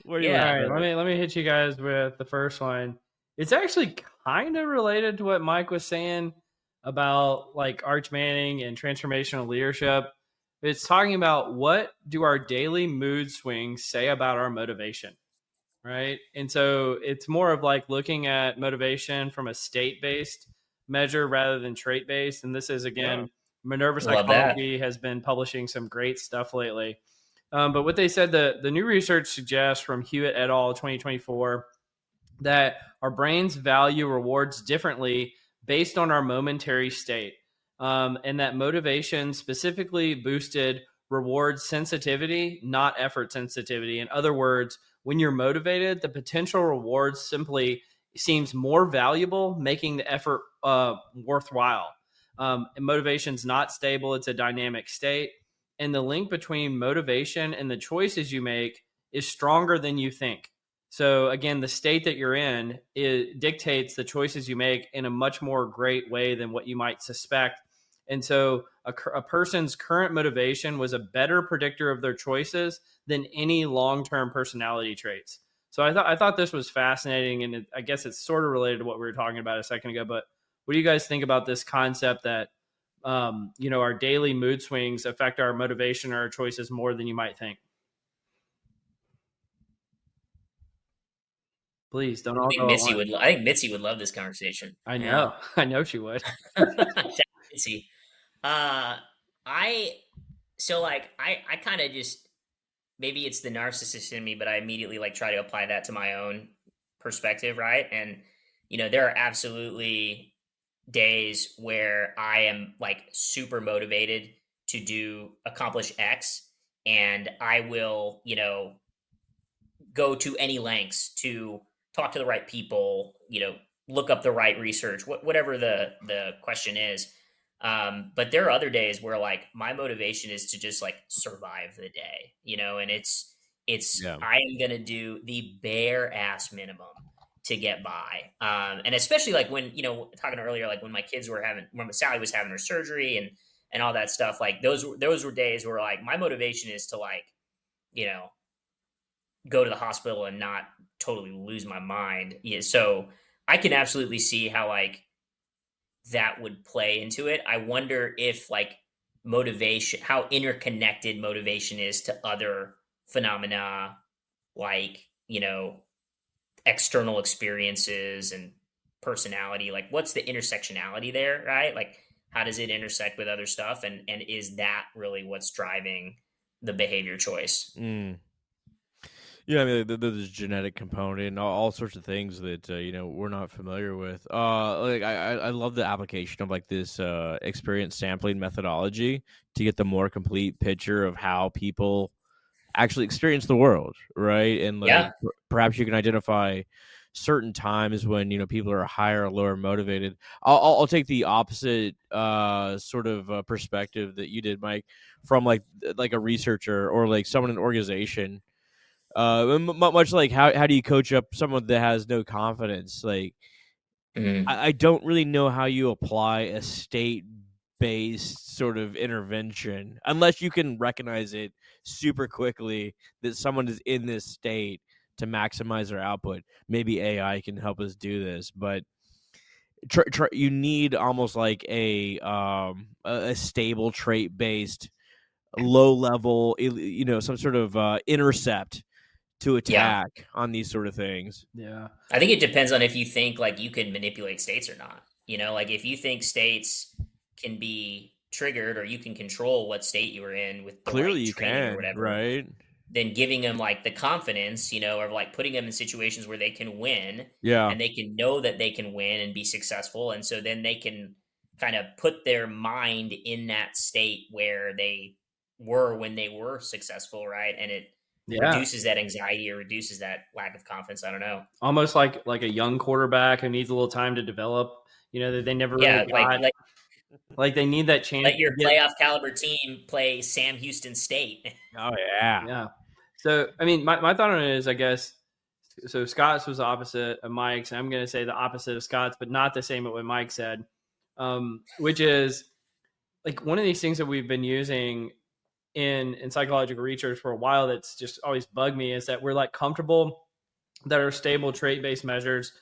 Where do you Yeah. want All to right, start? let me hit you guys with the first one. It's actually kind of related to what Mike was saying about like Arch Manning and transformational leadership. It's talking about what do our daily mood swings say about our motivation, right? And so it's more of like looking at motivation from a state-based measure rather than trait-based. And this is again, Minerva Love that. Psychology has been publishing some great stuff lately. But what they said, the new research suggests from Hewitt et al. 2024 that our brains value rewards differently based on our momentary state. And that motivation specifically boosted reward sensitivity, not effort sensitivity. In other words, when you're motivated, the potential rewards simply seems more valuable, making the effort worthwhile. And motivation's not stable, it's a dynamic state. And the link between motivation and the choices you make is stronger than you think. So again, the state that you're in dictates the choices you make in a much more great way than what you might suspect. And so a person's current motivation was a better predictor of their choices than any long-term personality traits. So I thought this was fascinating, and I guess it's sort of related to what we were talking about a second ago. But what do you guys think about this concept that our daily mood swings affect our motivation or our choices more than you might think? Please don't all go at once. I think Mitzi would love this conversation. I know. I know she would. Mitzi. I so like I kind of just, maybe it's the narcissist in me, but I immediately like try to apply that to my own perspective, right? And there are absolutely days where I am like super motivated to accomplish X, and I will, go to any lengths to talk to the right people, look up the right research, whatever the question is. But there are other days where like my motivation is to just like survive the day, and it's Yeah. I am gonna do the bare ass minimum to get by. And especially like when, talking earlier, like when when Sally was having her surgery and all that stuff, like those were days where like my motivation is to like, go to the hospital and not totally lose my mind. Yeah, so I can absolutely see how like that would play into it. I wonder if like motivation, how interconnected motivation is to other phenomena, like, external experiences and personality. Like what's the intersectionality there, right? Like how does it intersect with other stuff? And is that really what's driving the behavior choice? Yeah, I mean, there's genetic component and all sorts of things that we're not familiar with. Like I love the application of like this experience sampling methodology to get the more complete picture of how people actually experience the world, right? And like Yeah. perhaps you can identify certain times when people are higher or lower motivated. I'll take the opposite sort of perspective that you did, Mike, from like a researcher or like someone in an organization. Much like how do you coach up someone that has no confidence? Like I don't really know how you apply a state-based sort of intervention unless you can recognize it super quickly that someone is in this state to maximize their output. Maybe AI can help us do this, but you need almost like a stable trait-based, low-level, some sort of intercept to attack on these sort of things. Yeah. I think it depends on if you think like you can manipulate states or not. Like if you think states can be triggered or you can control what state you were in with the Clearly right you training can, or whatever, right? then giving them like the confidence, or like putting them in situations where they can win, Yeah. and they can know that they can win and be successful. And so then they can kind of put their mind in that state where they were when they were successful, right? And it reduces that anxiety or reduces that lack of confidence. I don't know. Almost like a young quarterback who needs a little time to develop, that they never really got. Like they need that chance. Let your playoff caliber team play Sam Houston State. Oh, yeah. Yeah. So, I mean, my thought on it is, I guess, So Scott's was the opposite of Mike's. I'm going to say the opposite of Scott's, but not the same as what Mike said, which is like one of these things that we've been using in psychological research for a while that's just always bugged me is that we're like comfortable that our stable trait-based measures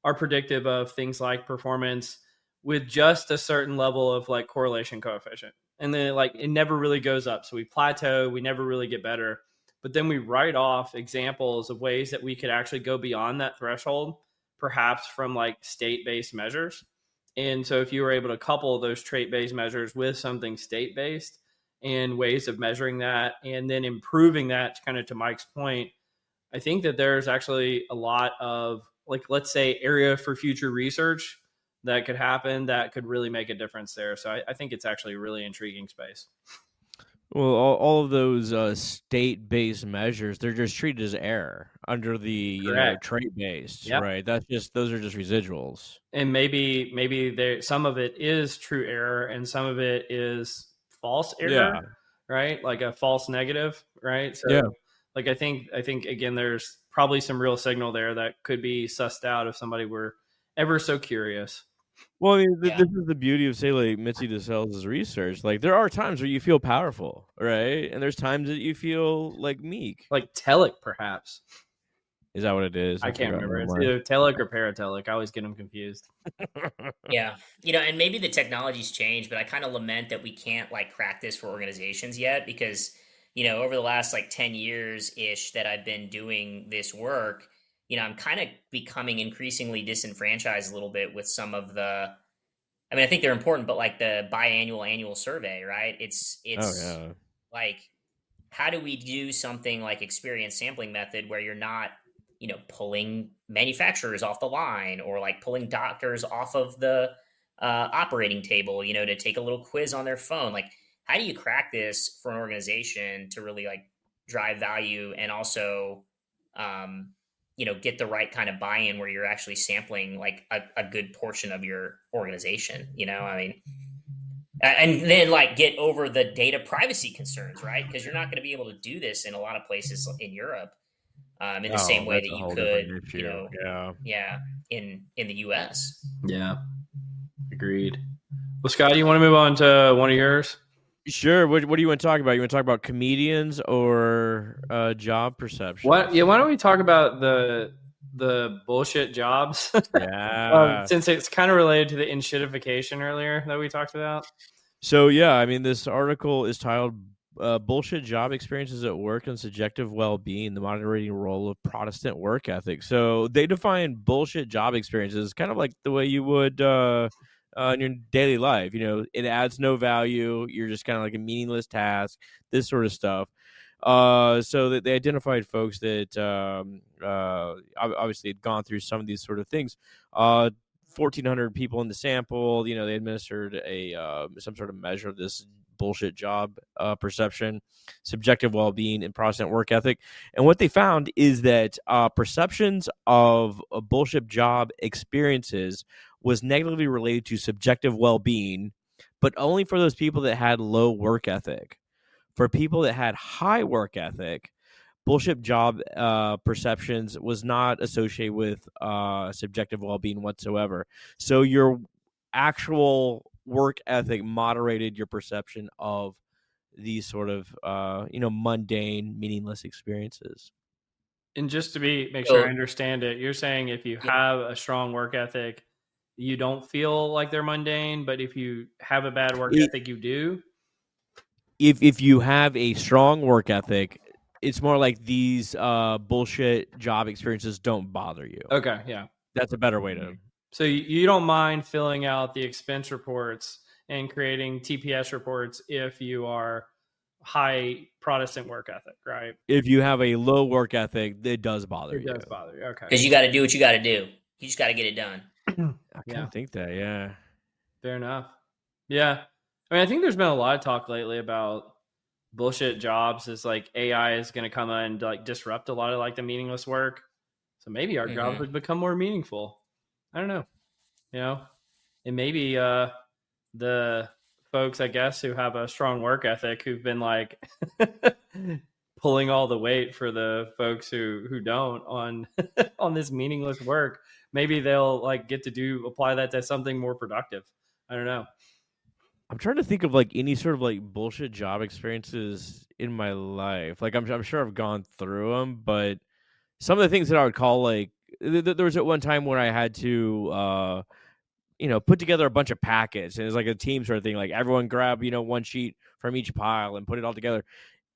are predictive of things like performance with just a certain level of like correlation coefficient. And then like it never really goes up. So we plateau, we never really get better. But then we write off examples of ways that we could actually go beyond that threshold, perhaps from like state-based measures. And so if you were able to couple those trait-based measures with something state-based and ways of measuring that and then improving that kind of to Mike's point, I think that there's actually a lot of like, let's say, area for future research that could happen that could really make a difference there. So I think it's actually a really intriguing space. Well, all of those state-based measures, they're just treated as error under the Correct. trait-based, Yep. right? Those are just residuals. And maybe there some of it is true error and some of it is false error, Yeah. right? Like a false negative, right? So Yeah. like I think again there's probably some real signal there that could be sussed out if somebody were ever so curious. Well, I mean, Yeah. this is the beauty of, say, like Mitzi DeSales' research. Like, there are times where you feel powerful, right? And there's times that you feel like meek. Like telic, perhaps. Is that what it is? I can't forgot remember. It's anymore. either telic or paratelic. I always get them confused. Yeah. And maybe the technology's changed, but I kind of lament that we can't like crack this for organizations yet because, over the last like 10 years ish that I've been doing this work, I'm kind of becoming increasingly disenfranchised a little bit with some of I think they're important, but like the biannual annual survey, right? It's Oh, yeah. like, how do we do something like experience sampling method where you're not, pulling manufacturers off the line or like pulling doctors off of the operating table, to take a little quiz on their phone? Like, how do you crack this for an organization to really like drive value and also, get the right kind of buy-in where you're actually sampling like a good portion of your organization, and then like get over the data privacy concerns, right? Because you're not going to be able to do this in a lot of places in Europe in the same way that's that a you whole could, different issue. Yeah. in the US. Yeah, agreed. Well, Scott, you want to move on to one of yours? Sure. What do you want to talk about? You want to talk about comedians or job perception? Why don't we talk about the bullshit jobs? Yeah. Since it's kind of related to the inshitification earlier that we talked about. So, yeah, I mean, this article is titled Bullshit Job Experiences at Work and Subjective Well-Being, the Moderating Role of Protestant Work Ethic. So they define bullshit job experiences kind of like the way you would in your daily life. It adds no value. You're just kind of like a meaningless task, this sort of stuff. So that they identified folks that obviously had gone through some of these sort of things. 1,400 people in the sample. They administered some sort of measure of this bullshit job perception, subjective well-being, and Protestant work ethic. And what they found is that perceptions of bullshit job experiences was negatively related to subjective well-being, but only for those people that had low work ethic. For people that had high work ethic, bullshit job perceptions was not associated with subjective well-being whatsoever. So your actual work ethic moderated your perception of these sort of mundane, meaningless experiences. And just to make sure I understand it, you're saying if you have a strong work ethic, you don't feel like they're mundane, but if you have a bad work ethic, you do? If you have a strong work ethic, it's more like these bullshit job experiences don't bother you. Okay, yeah. That's a better way to... So you don't mind filling out the expense reports and creating TPS reports if you are high Protestant work ethic, right? If you have a low work ethic, it does bother you. It does bother you, okay. Because you got to do what you got to do. You just got to get it done. I kind of think that, yeah. Fair enough. Yeah. I think there's been a lot of talk lately about bullshit jobs is like AI is going to come and like disrupt a lot of like the meaningless work. So maybe our jobs would become more meaningful. I don't know. And maybe the folks, I guess, who have a strong work ethic who've been like pulling all the weight for the folks who don't on on this meaningless work. Maybe they'll like get to apply that to something more productive. I don't know. I'm trying to think of like any sort of like bullshit job experiences in my life. Like I'm sure I've gone through them, but some of the things that I would call like there was at one time where I had to put together a bunch of packets, and it was like a team sort of thing. Like everyone grab one sheet from each pile and put it all together.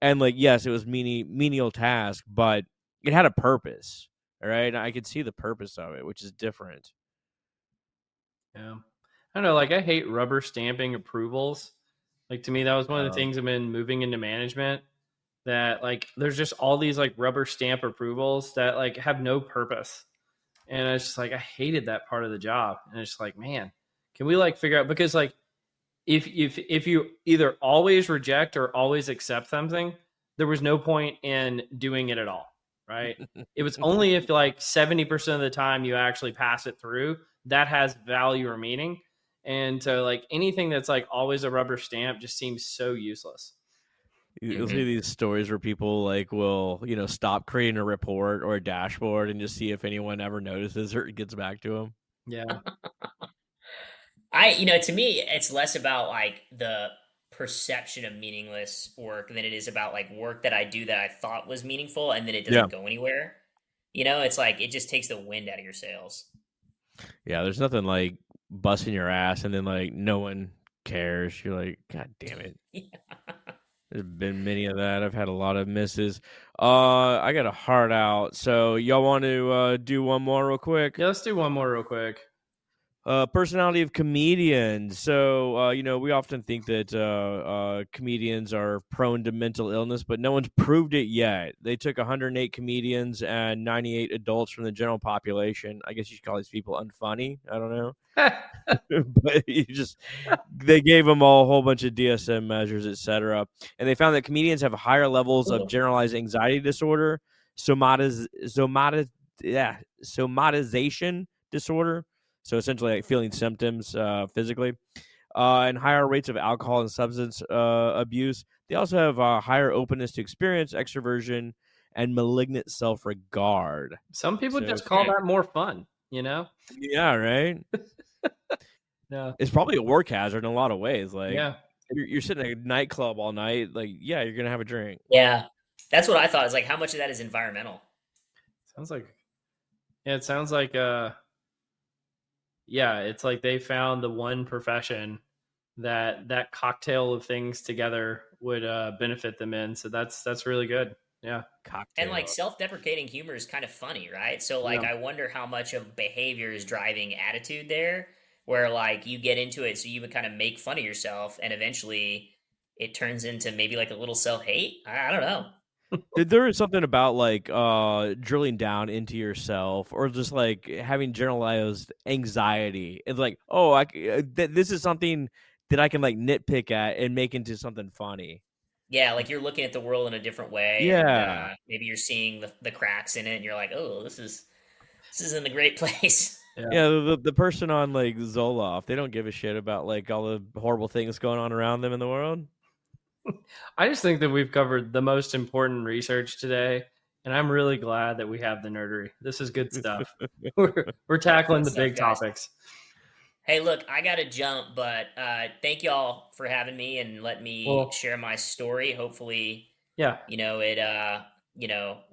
And like yes, it was menial task, but it had a purpose. All right, and I could see the purpose of it, which is different. Yeah. I don't know, like I hate rubber stamping approvals. Like to me, that was one of the things I've been moving into management, that like there's just all these like rubber stamp approvals that like have no purpose. And it's just like I hated that part of the job. And it's just like, man, can we like figure out, because like if you either always reject or always accept something, there was no point in doing it at all. Right. It was only if like 70% of the time you actually pass it through that has value or meaning. And so like anything that's like always a rubber stamp just seems so useless. You'll see these stories where people like will, stop creating a report or a dashboard and just see if anyone ever notices or it gets back to them. Yeah. To me, it's less about like the perception of meaningless work than it is about like work that I do that I thought was meaningful and then it doesn't go anywhere. It's like it just takes the wind out of your sails. Yeah, there's nothing like busting your ass and then like no one cares. You're like, God damn it. Yeah. There's been many of that. I've had a lot of misses. I got a heart out. So y'all want to do one more real quick? Yeah, let's do one more real quick. Personality of comedians. So, we often think that comedians are prone to mental illness, but no one's proved it yet. They took 108 comedians and 98 adults from the general population. I guess you should call these people unfunny. I don't know. But they gave them all a whole bunch of DSM measures, etc. And they found that comedians have higher levels of generalized anxiety disorder, somatization disorder. So essentially like feeling symptoms physically, and higher rates of alcohol and substance abuse. They also have a higher openness to experience, extroversion, and malignant self-regard. Some people just call that more fun, Yeah, right? No. It's probably a work hazard in a lot of ways. Like, yeah, you're sitting at a nightclub all night. Like, yeah, you're going to have a drink. Yeah. That's what I thought. Is like, how much of that is environmental? It sounds like it's like they found the one profession that cocktail of things together would benefit them in. So that's really good. Yeah. Cocktail. And like self-deprecating humor is kind of funny, right? So like, I wonder how much of behavior is driving attitude there, where like you get into it, so you would kind of make fun of yourself and eventually it turns into maybe like a little self-hate. I don't know. There is something about like drilling down into yourself, or just like having generalized anxiety. It's like, this is something that I can like nitpick at and make into something funny. Yeah, like you're looking at the world in a different way. Yeah, and, maybe you're seeing the cracks in it, and you're like, oh, this isn't a great place. Yeah, the person on like Zoloft, they don't give a shit about like all the horrible things going on around them in the world. I just think that we've covered the most important research today, and I'm really glad that we have the nerdery. This is good stuff. We're tackling the big topics. Hey, look, I got to jump, but thank y'all for having me and let me share my story. Hopefully, it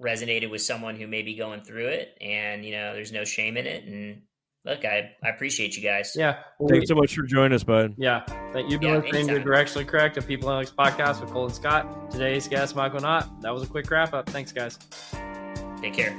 resonated with someone who may be going through it, and there's no shame in it. And look, I appreciate you guys. Yeah. Thanks so much for joining us, bud. Yeah. You've been listening to Directionally Correct, a People Analytics podcast with Cole and Scott. Today's guest, Michael Knott. That was a quick wrap up. Thanks, guys. Take care.